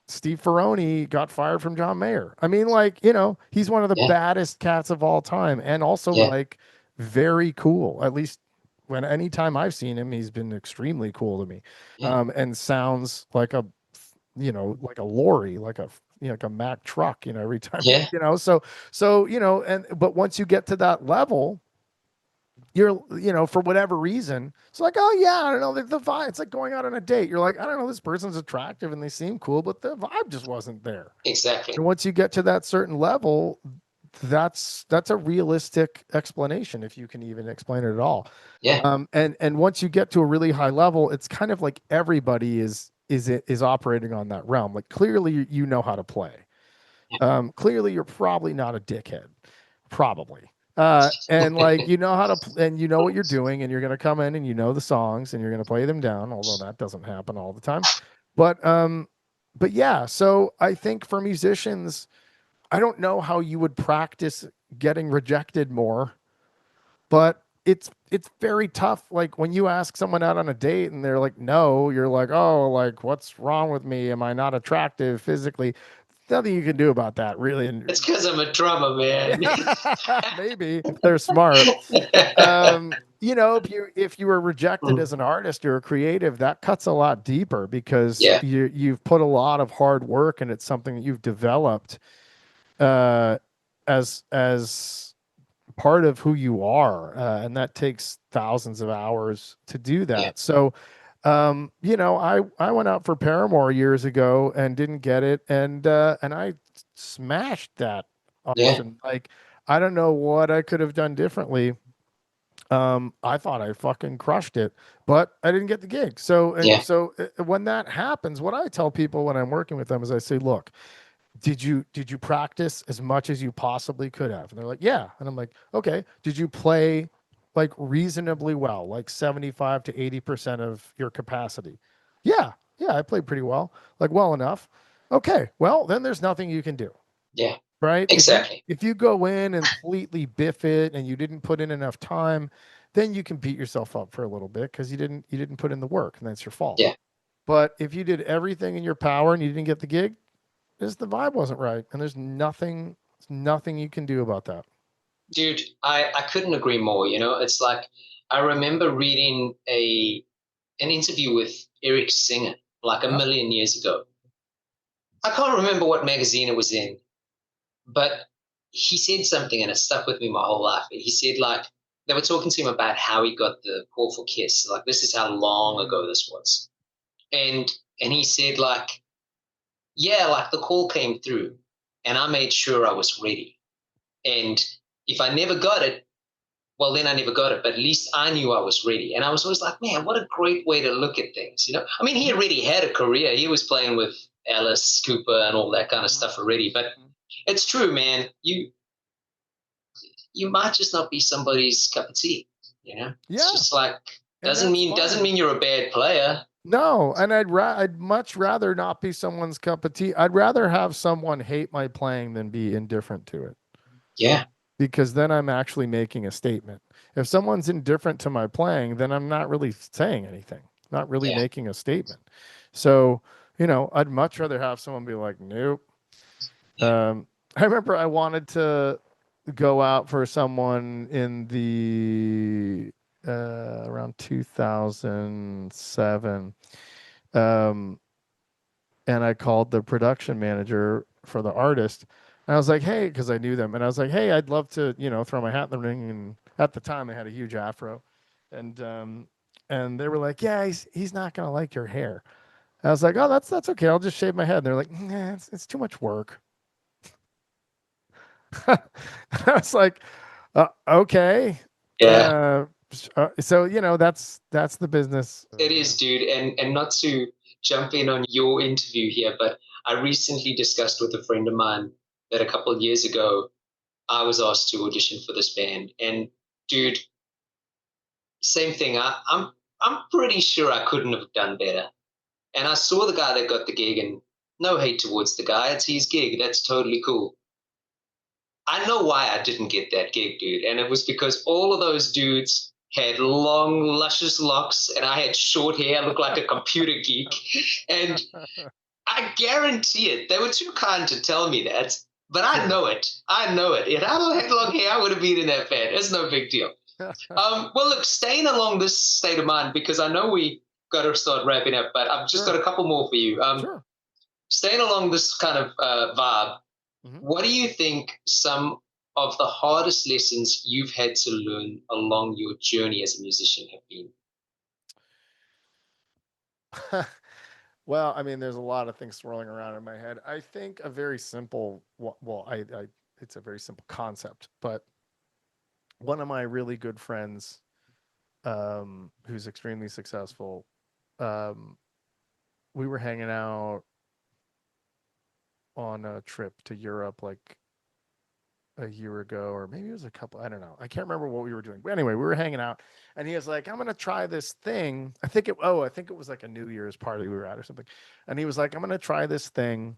[SPEAKER 2] Steve Ferroni got fired from John Mayer. I mean, like, he's one of the baddest cats of all time and also like very cool. At least anytime I've seen him, he's been extremely cool to me. And sounds like a lorry, like a Mack truck, every time, so, but once you get to that level, for whatever reason, it's like, oh yeah, I don't know, the vibe. It's like going out on a date. You're like, I don't know, this person's attractive and they seem cool, but the vibe just wasn't there.
[SPEAKER 1] Exactly.
[SPEAKER 2] And once you get to that certain level, that's a realistic explanation if you can even explain it at all.
[SPEAKER 1] Yeah.
[SPEAKER 2] And once you get to a really high level, it's kind of like everybody is operating on that realm. Like clearly you know how to play. Clearly you're probably not a dickhead, probably. And like you know how to and you know what you're doing, and you're going to come in and you know the songs and you're going to play them down, although that doesn't happen all the time. But yeah, so I think for musicians, I don't know how you would practice getting rejected more, but it's very tough. Like when you ask someone out on a date and they're like, no, you're like, oh, like what's wrong with me? Am I not attractive physically? Nothing you can do about that, really. And
[SPEAKER 1] It's because I'm a drummer, man.
[SPEAKER 2] maybe if they're smart. If you were rejected as an artist or a creative, that cuts a lot deeper because
[SPEAKER 1] Yeah.
[SPEAKER 2] you've put a lot of hard work and it's something that you've developed uh, as part of who you are, and that takes thousands of hours to do that.
[SPEAKER 1] Yeah.
[SPEAKER 2] So, I went out for Paramore years ago and didn't get it, and I smashed that
[SPEAKER 1] Yeah.
[SPEAKER 2] audition. Like, I don't know what I could have done differently. I thought I fucking crushed it, but I didn't get the gig. So,
[SPEAKER 1] Yeah.
[SPEAKER 2] when that happens, what I tell people when I'm working with them is I say, look, did you practice as much as you possibly could have? And they're like, yeah. And I'm like, okay, did you play like reasonably well, like 75 to 80% of your capacity? Yeah. Yeah, I played pretty well, like well enough. Okay. Well, then there's nothing you can do.
[SPEAKER 1] Yeah.
[SPEAKER 2] Right?
[SPEAKER 1] Exactly.
[SPEAKER 2] If you go in and completely biff it and you didn't put in enough time, then you can beat yourself up for a little bit because you didn't put in the work and that's your fault.
[SPEAKER 1] Yeah.
[SPEAKER 2] But if you did everything in your power and you didn't get the gig, is the vibe wasn't right, and there's nothing you can do about that.
[SPEAKER 1] Dude, I couldn't agree more. It's like I remember reading an interview with Eric Singer like a
[SPEAKER 2] Yep.
[SPEAKER 1] million years ago. I can't remember what magazine it was in, but he said something and it stuck with me my whole life. He said like they were talking to him about how he got the call for Kiss. Like this is how long ago this was. And he said like, yeah, like the call came through and I made sure I was ready. And if I never got it, well, then I never got it, but at least I knew I was ready. And I was always like, man, what a great way to look at things. I mean, he already had a career. He was playing with Alice Cooper and all that kind of stuff already. But it's true, man. You might just not be somebody's cup of tea.
[SPEAKER 2] Yeah.
[SPEAKER 1] It's just like
[SPEAKER 2] And
[SPEAKER 1] doesn't
[SPEAKER 2] that's fine.
[SPEAKER 1] mean you're a bad player.
[SPEAKER 2] No, and I'd much rather not be someone's cup of tea. I'd rather have someone hate my playing than be indifferent to it.
[SPEAKER 1] Yeah.
[SPEAKER 2] Because then I'm actually making a statement. If someone's indifferent to my playing, then I'm not really saying anything, not really
[SPEAKER 1] Yeah.
[SPEAKER 2] making a statement. So, I'd much rather have someone be like, nope. I remember I wanted to go out for someone in the around 2007. And I called the production manager for the artist. And I was like, hey, because I knew them. And I was like, hey, I'd love to, throw my hat in the ring. And at the time, I had a huge afro. And they were like, yeah, he's not going to like your hair. I was like, oh, that's okay. I'll just shave my head. And they're like, nah, it's too much work. I was like, okay.
[SPEAKER 1] Yeah.
[SPEAKER 2] So that's the business.
[SPEAKER 1] It is, dude. And not to jump in on your interview here, but I recently discussed with a friend of mine that a couple of years ago I was asked to audition for this band. And dude, same thing. I'm pretty sure I couldn't have done better. And I saw the guy that got the gig, and no hate towards the guy. It's his gig. That's totally cool. I know why I didn't get that gig, dude. And it was because all of those dudes had long, luscious locks, and I had short hair. I looked like a computer geek. And I guarantee it. They were too kind to tell me that, but I know it. I know it. If I had long hair, I would have been in that band. It's no big deal. Well, look, staying along this state of mind, because I know we got to start wrapping up, but I've just got a couple more for you.
[SPEAKER 2] Sure.
[SPEAKER 1] Staying along this kind of vibe,
[SPEAKER 2] Mm-hmm.
[SPEAKER 1] what do you think some of the hardest lessons you've had to learn along your journey as a musician have been?
[SPEAKER 2] Well, I mean, there's a lot of things swirling around in my head. I think a very simple, well, it's a very simple concept, but one of my really good friends, who's extremely successful, um, we were hanging out on a trip to Europe like a year ago, or maybe it was a couple, I don't know. I can't remember what we were doing. But anyway, we were hanging out and he was like, I'm gonna try this thing. I think it was like a New Year's party we were at or something. And he was like, I'm gonna try this thing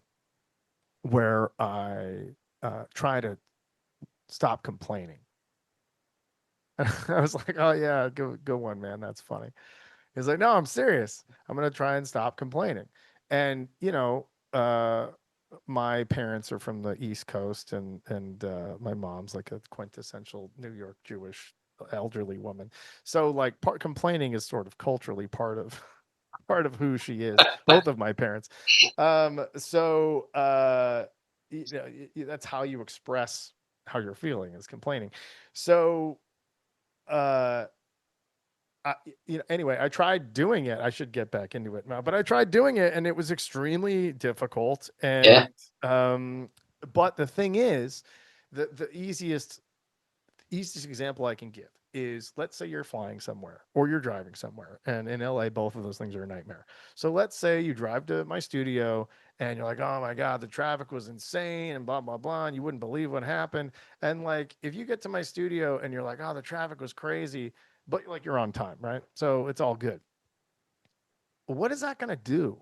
[SPEAKER 2] where I try to stop complaining. And I was like, oh yeah, good one, man. That's funny. He's like, no, I'm serious. I'm gonna try and stop complaining. And my parents are from the East Coast, and my mom's like a quintessential New York Jewish elderly woman. So like, complaining is sort of culturally part of part of who she is. Both of my parents. So that's how you express how you're feeling is complaining. So uh I, anyway, I tried doing it. I should get back into it now, but I tried doing it and it was extremely difficult.
[SPEAKER 1] Yeah,
[SPEAKER 2] Um, but the thing is, the easiest example I can give is, let's say you're flying somewhere or you're driving somewhere, and in LA, both of those things are a nightmare. So let's say you drive to my studio and you're like, oh my God, the traffic was insane and blah, blah, blah. And you wouldn't believe what happened. And like, if you get to my studio and you're like, oh, the traffic was crazy, but like you're on time, right? So it's all good. What is that going to do?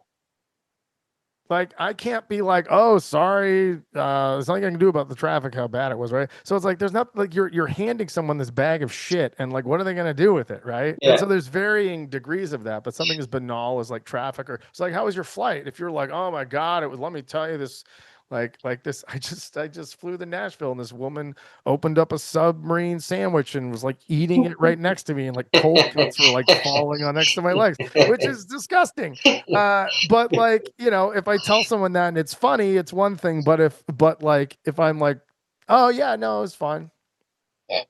[SPEAKER 2] Like, I can't be like, oh, sorry, there's nothing I can do about the traffic, how bad it was, right? So it's like, there's not like, you're handing someone this bag of shit, and like, what are they going to do with it, right? And
[SPEAKER 1] yeah.
[SPEAKER 2] so there's varying degrees of that, but something as banal as like traffic, or it's like, how was your flight? If you're like, oh my God, it was, let me tell you this, like this, I just flew to Nashville, and this woman opened up a submarine sandwich and was like eating it right next to me, and like cold cuts were like falling on next to my legs, which is disgusting. But like, if I tell someone that and it's funny, it's one thing. But like, if I'm like, oh yeah, no, it's fine.
[SPEAKER 1] Yeah,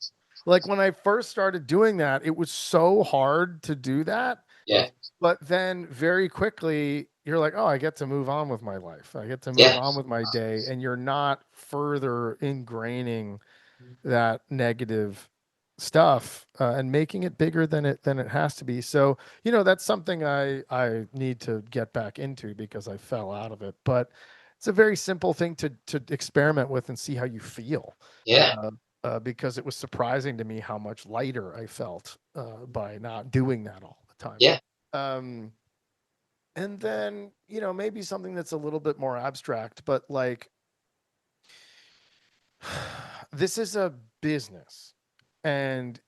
[SPEAKER 2] Like when I first started doing that, it was so hard to do that.
[SPEAKER 1] yeah,
[SPEAKER 2] But then very quickly, you're like, oh, I get to move on with my life. I get to move
[SPEAKER 1] yeah,
[SPEAKER 2] on with my day. And you're not further ingraining that negative stuff, and making it bigger than it has to be. So that's something I need to get back into because I fell out of it. But it's a very simple thing to experiment with and see how you feel.
[SPEAKER 1] yeah,
[SPEAKER 2] uh, because it was surprising to me how much lighter I felt by not doing that all the time.
[SPEAKER 1] yeah,
[SPEAKER 2] um, and then maybe something that's a little bit more abstract, but like, this is a business. And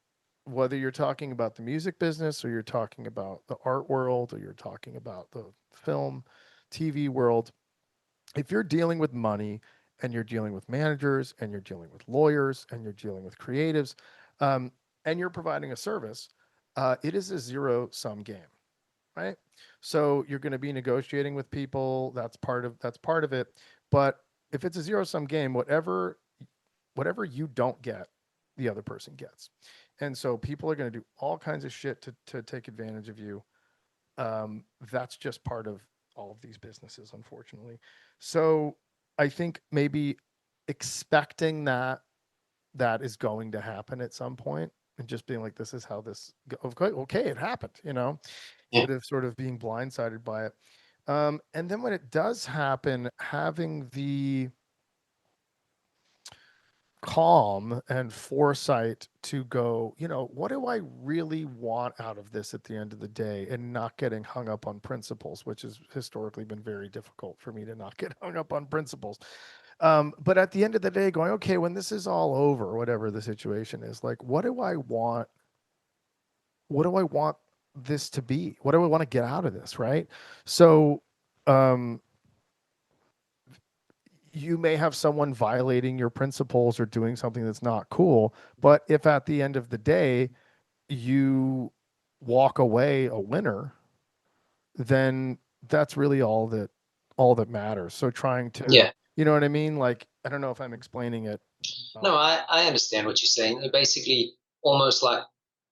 [SPEAKER 2] whether you're talking about the music business, or you're talking about the art world, or you're talking about the film, TV world, if you're dealing with money, and you're dealing with managers, and you're dealing with lawyers, and you're dealing with creatives, um, and you're providing a service, it is a zero sum game, right? So you're going to be negotiating with people. That's part of it. But if it's a zero sum game, whatever you don't get, the other person gets. And so people are going to do all kinds of shit to take advantage of you. That's just part of all of these businesses, unfortunately. So I think maybe expecting that is going to happen at some point, and just being like, this is how this okay, it happened,
[SPEAKER 1] yeah,
[SPEAKER 2] instead of sort of being blindsided by it. And then when it does happen, having the calm and foresight to go, what do I really want out of this at the end of the day, and not getting hung up on principles, which has historically been very difficult for me to not get hung up on principles. But at the end of the day, going, okay, when this is all over, whatever the situation is, like, what do I want? What do I want this to be? What do I want to get out of this? Right. So, um, you may have someone violating your principles or doing something that's not cool. But if at the end of the day you walk away a winner, then that's really all that matters. So trying to
[SPEAKER 1] yeah.
[SPEAKER 2] You know what I mean? Like, I don't know if I'm explaining it.
[SPEAKER 1] No, I understand what you're saying. Basically, almost like,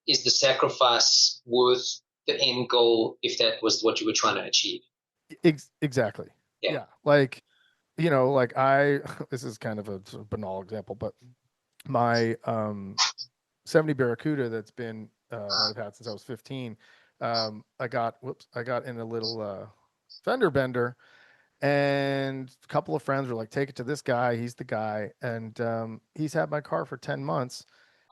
[SPEAKER 1] is the sacrifice worth the end goal if that was what you were trying to achieve?
[SPEAKER 2] Exactly.
[SPEAKER 1] Yeah.
[SPEAKER 2] Yeah. Like, you know, like I, this is kind of a sort of banal example, but my 70 Barracuda that's been that I've had since I was 15, I got in a little fender bender, and a couple of friends were like, take it to this guy, he's the guy. And he's had my car for 10 months.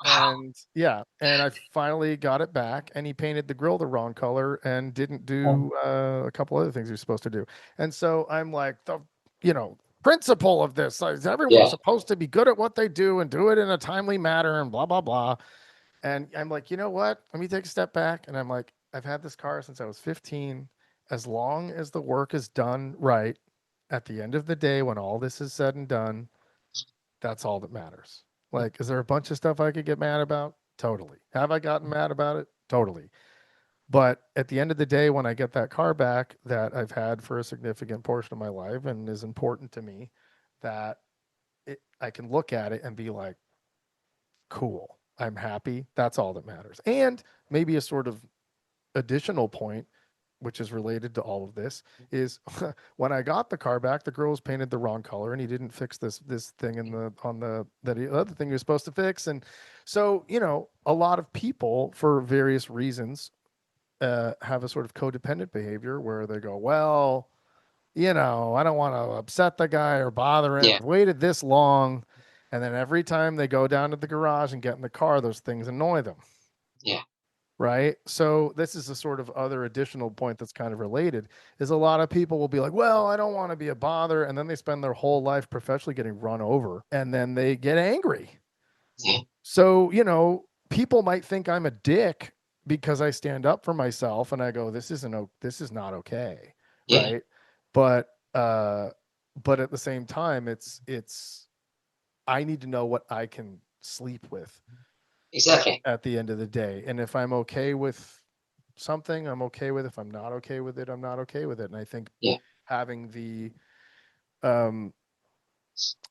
[SPEAKER 1] Wow.
[SPEAKER 2] And yeah, and I finally got it back, and he painted the grill the wrong color and didn't do a couple other things he was supposed to do. And so I'm like, the, you know, principle of this is everyone's
[SPEAKER 1] Yeah.
[SPEAKER 2] supposed to be good at what they do and do it in a timely manner and blah blah blah. And I'm like, you know what? Let me take a step back. And I'm like, I've had this car since I was 15. As long as the work is done right, at the end of the day, when all this is said and done, that's all that matters. Like, is there a bunch of stuff I could get mad about? Totally. Have I gotten mad about it? Totally. But at the end of the day, when I get that car back that I've had for a significant portion of my life and is important to me, that I can look at it and be like, cool, I'm happy. That's all that matters. And maybe a sort of additional point, which is related to all of this, is when I got the car back, the girl was painted the wrong color, and he didn't fix this thing in the on the other thing he was supposed to fix. And so, you know, a lot of people, for various reasons, have a sort of codependent behavior where they go, well, you know, I don't want to upset the guy or bother him.
[SPEAKER 1] Yeah.
[SPEAKER 2] I've waited this long. And then every time they go down to the garage and get in the car, those things annoy them.
[SPEAKER 1] Yeah.
[SPEAKER 2] Right. So this is a sort of other additional point that's kind of related, is a lot of people will be like, well, I don't want to be a bother. And then they spend their whole life professionally getting run over, and then they get angry.
[SPEAKER 1] Yeah.
[SPEAKER 2] So, you know, people might think I'm a dick because I stand up for myself and I go, this is not okay.
[SPEAKER 1] Yeah.
[SPEAKER 2] Right. But, but at the same time, I need to know what I can sleep with
[SPEAKER 1] Exactly.
[SPEAKER 2] at the end of the day. And if I'm okay with something, I'm okay with it. If I'm not okay with it, I'm not okay with it. And I think
[SPEAKER 1] Yeah.
[SPEAKER 2] having the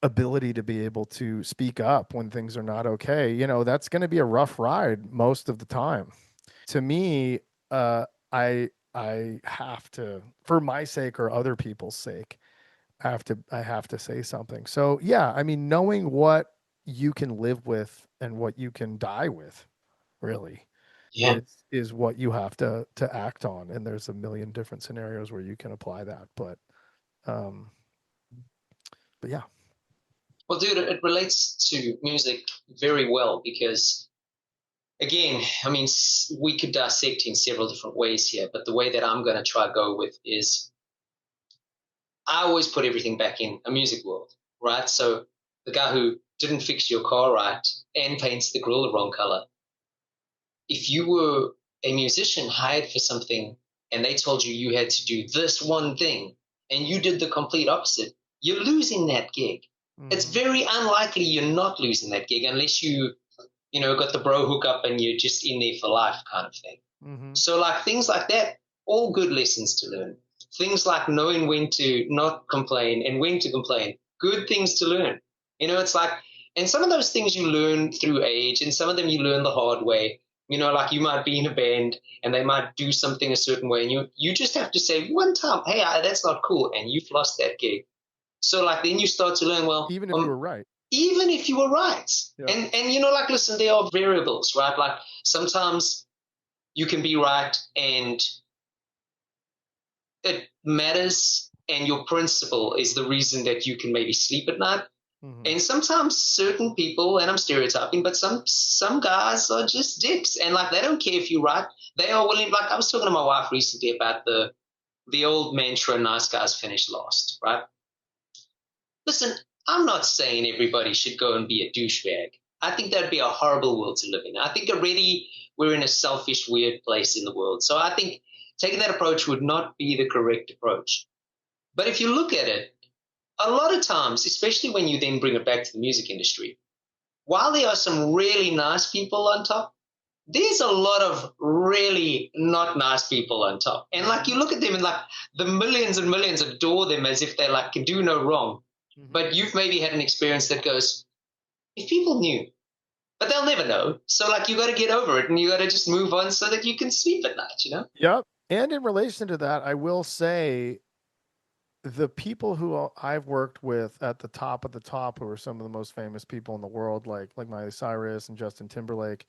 [SPEAKER 2] ability to be able to speak up when things are not okay, you know, that's going to be a rough ride most of the time. To me, I have to, for my sake or other people's sake, I have to say something. So yeah, I mean, knowing what you can live with and what you can die with, really,
[SPEAKER 1] Yeah.
[SPEAKER 2] is what you have to act on. And there's a million different scenarios where you can apply that. Um, but yeah.
[SPEAKER 1] Well, dude, it relates to music very well because, again, I mean, we could dissect in several different ways here, but the way that I'm going to try go with is I always put everything back in a music world, right? So the guy who didn't fix your car right and paints the grill the wrong color, if you were a musician hired for something and they told you you had to do this one thing and you did the complete opposite, you're losing that gig. It's very unlikely you're not losing that gig unless you know, got the bro hookup and you're just in there for life kind of thing.
[SPEAKER 2] Mm-hmm.
[SPEAKER 1] So like things like that, all good lessons to learn. Things like knowing when to not complain and when to complain, good things to learn. You know, it's like, and some of those things you learn through age and some of them you learn the hard way. You know, like you might be in a band and they might do something a certain way and you just have to say one time, hey, that's not cool, and you've lost that gig. So like then you start to learn, well,
[SPEAKER 2] Even if you were right.
[SPEAKER 1] even if you were right.
[SPEAKER 2] Yeah.
[SPEAKER 1] And you know, like listen, there are variables, right? Like sometimes you can be right and it matters and your principle is the reason that you can maybe sleep at night.
[SPEAKER 2] Mm-hmm.
[SPEAKER 1] And sometimes certain people, and I'm stereotyping, but some guys are just dicks, and like they don't care if you're right. They are willing. Like I was talking to my wife recently about the old mantra, "Nice guys finish last." Right? Listen, I'm not saying everybody should go and be a douchebag. I think that'd be a horrible world to live in. I think already we're in a selfish, weird place in the world. So I think taking that approach would not be the correct approach. But if you look at it, a lot of times, especially when you then bring it back to the music industry, while there are some really nice people on top, there's a lot of really not nice people on top. And like you look at them and like the millions and millions adore them as if they like can do no wrong.
[SPEAKER 2] Mm-hmm.
[SPEAKER 1] But you've maybe had an experience that goes, if people knew, but they'll never know. So like you got to get over it and you got to just move on so that you can sleep at night, you know?
[SPEAKER 2] Yep. And in relation to that, I will say the people who I've worked with at the top, who are some of the most famous people in the world, like Miley Cyrus and Justin Timberlake,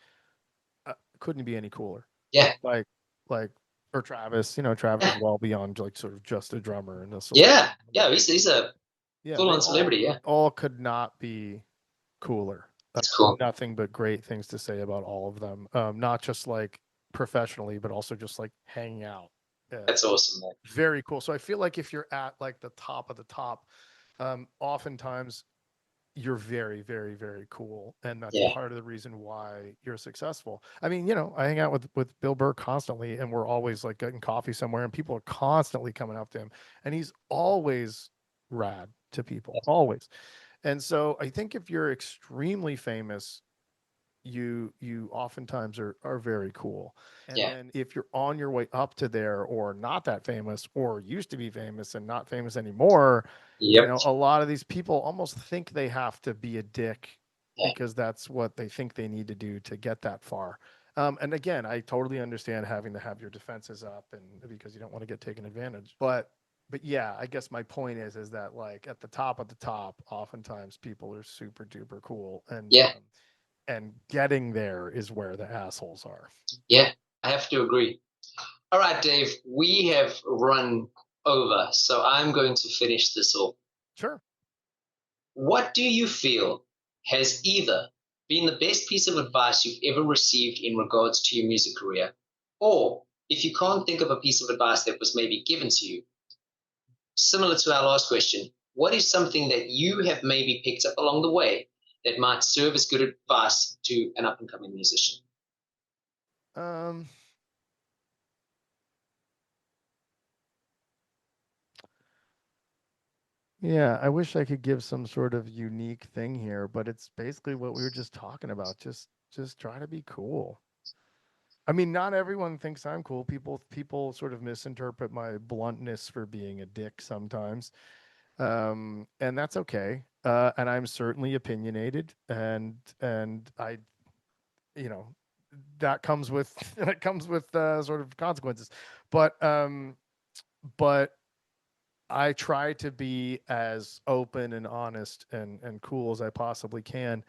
[SPEAKER 2] couldn't be any cooler.
[SPEAKER 1] Yeah.
[SPEAKER 2] Like, like, or Travis, Travis is
[SPEAKER 1] Yeah.
[SPEAKER 2] well beyond like sort of just a drummer and a
[SPEAKER 1] Yeah.
[SPEAKER 2] celebrity.
[SPEAKER 1] Yeah. He's a
[SPEAKER 2] Yeah,
[SPEAKER 1] full
[SPEAKER 2] they
[SPEAKER 1] on celebrity. Yeah.
[SPEAKER 2] all could not be cooler.
[SPEAKER 1] That's cool.
[SPEAKER 2] Nothing but great things to say about all of them. Not just like professionally, but also just like hanging out.
[SPEAKER 1] That's awesome, man.
[SPEAKER 2] Very cool. So I feel like if you're at like the top of the top, oftentimes you're very, very, very cool, and that's
[SPEAKER 1] Yeah.
[SPEAKER 2] part of the reason why you're successful. I mean, I hang out with Bill Burr constantly, and we're always like getting coffee somewhere, and people are constantly coming up to him, and he's always rad to people, always. And so I think if you're extremely famous, you oftentimes are very cool. And
[SPEAKER 1] Yeah.
[SPEAKER 2] then if you're on your way up to there, or not that famous, or used to be famous and not famous anymore,
[SPEAKER 1] Yep.
[SPEAKER 2] a lot of these people almost think they have to be a dick
[SPEAKER 1] Yeah.
[SPEAKER 2] because that's what they think they need to do to get that far. And again, I totally understand having to have your defenses up, and because you don't want to get taken advantage. But yeah, I guess my point is that like at the top of the top, oftentimes people are super duper cool,
[SPEAKER 1] Yeah.
[SPEAKER 2] and getting there is where the assholes are.
[SPEAKER 1] Yeah. I have to agree. All right, Dave, we have run over, so I'm going to finish this off.
[SPEAKER 2] Sure.
[SPEAKER 1] What do you feel has either been the best piece of advice you've ever received in regards to your music career? Or if you can't think of a piece of advice that was maybe given to you, similar to our last question, what is something that you have maybe picked up along the way that might serve as good advice to an up and coming musician?
[SPEAKER 2] Um, yeah, I wish I could give some sort of unique thing here, but it's basically what we were just talking about. Just try to be cool. I mean, not everyone thinks I'm cool. People sort of misinterpret my bluntness for being a dick sometimes. And that's okay. And I'm certainly opinionated, and I, you know, that comes with that comes with sort of consequences. But but I try to be as open and honest and cool as I possibly can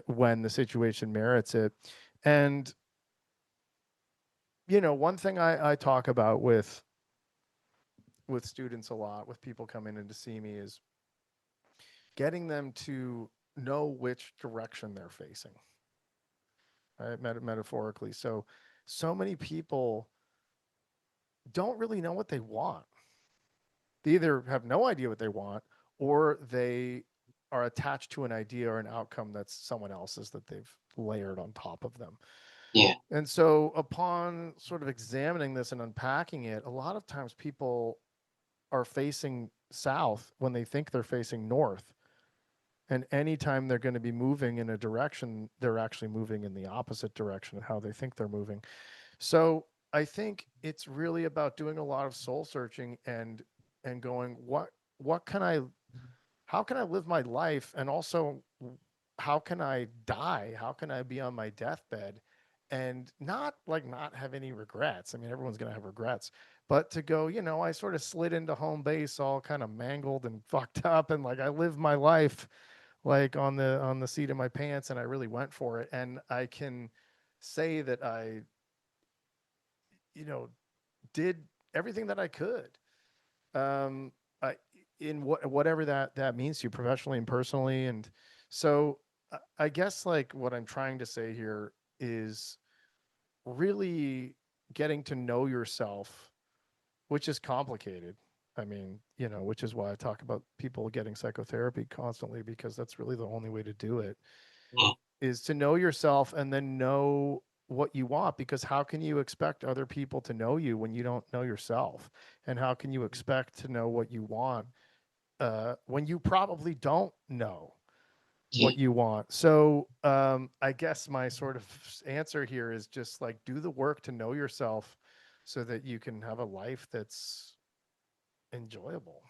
[SPEAKER 2] when the situation merits it. And one thing I talk about with students a lot, with people coming in to see me, is getting them to know which direction they're facing, right? Metaphorically. So many people don't really know what they want. They either have no idea what they want, or they are attached to an idea or an outcome that's someone else's that they've layered on top of them.
[SPEAKER 1] Yeah.
[SPEAKER 2] And so, upon sort of examining this and unpacking it, a lot of times people are facing south when they think they're facing north. And anytime they're going to be moving in a direction, they're actually moving in the opposite direction of how they think they're moving. So I think it's really about doing a lot of soul searching and going, what can I how can I live my life, and also how can I die? How can I be on my deathbed and not have any regrets? I mean, everyone's going to have regrets, but to go, I sort of slid into home base all kind of mangled and fucked up, and like I lived my life like on the seat of my pants, and I really went for it, and I can say that I you know did everything that I could. Um, I, in whatever that means to you, professionally and personally. And so I guess like what I'm trying to say here is really getting to know yourself, which is complicated. I mean, which is why I talk about people getting psychotherapy constantly, because that's really the only way to do it, is to know yourself and then know what you want. Because how can you expect other people to know you when you don't know yourself? And how can you expect to know what you want when you probably don't know
[SPEAKER 1] Yeah.
[SPEAKER 2] what you want? So I guess my sort of answer here is just like do the work to know yourself so that you can have a life that's enjoyable.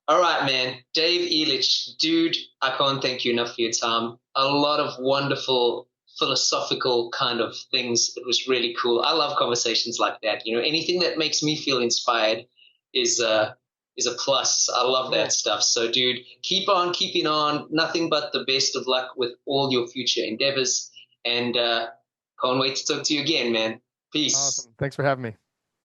[SPEAKER 1] All right, man. Dave Elitch, dude, I can't thank you enough for your time. A lot of wonderful philosophical kind of things. It was really cool. I love conversations like that. You know, anything that makes me feel inspired is is a plus. I love that
[SPEAKER 2] Cool.
[SPEAKER 1] stuff. So, dude, keep on keeping on. Nothing but the best of luck with all your future endeavors. And can't wait to talk to you again, man. Peace.
[SPEAKER 2] Awesome. Thanks for having me.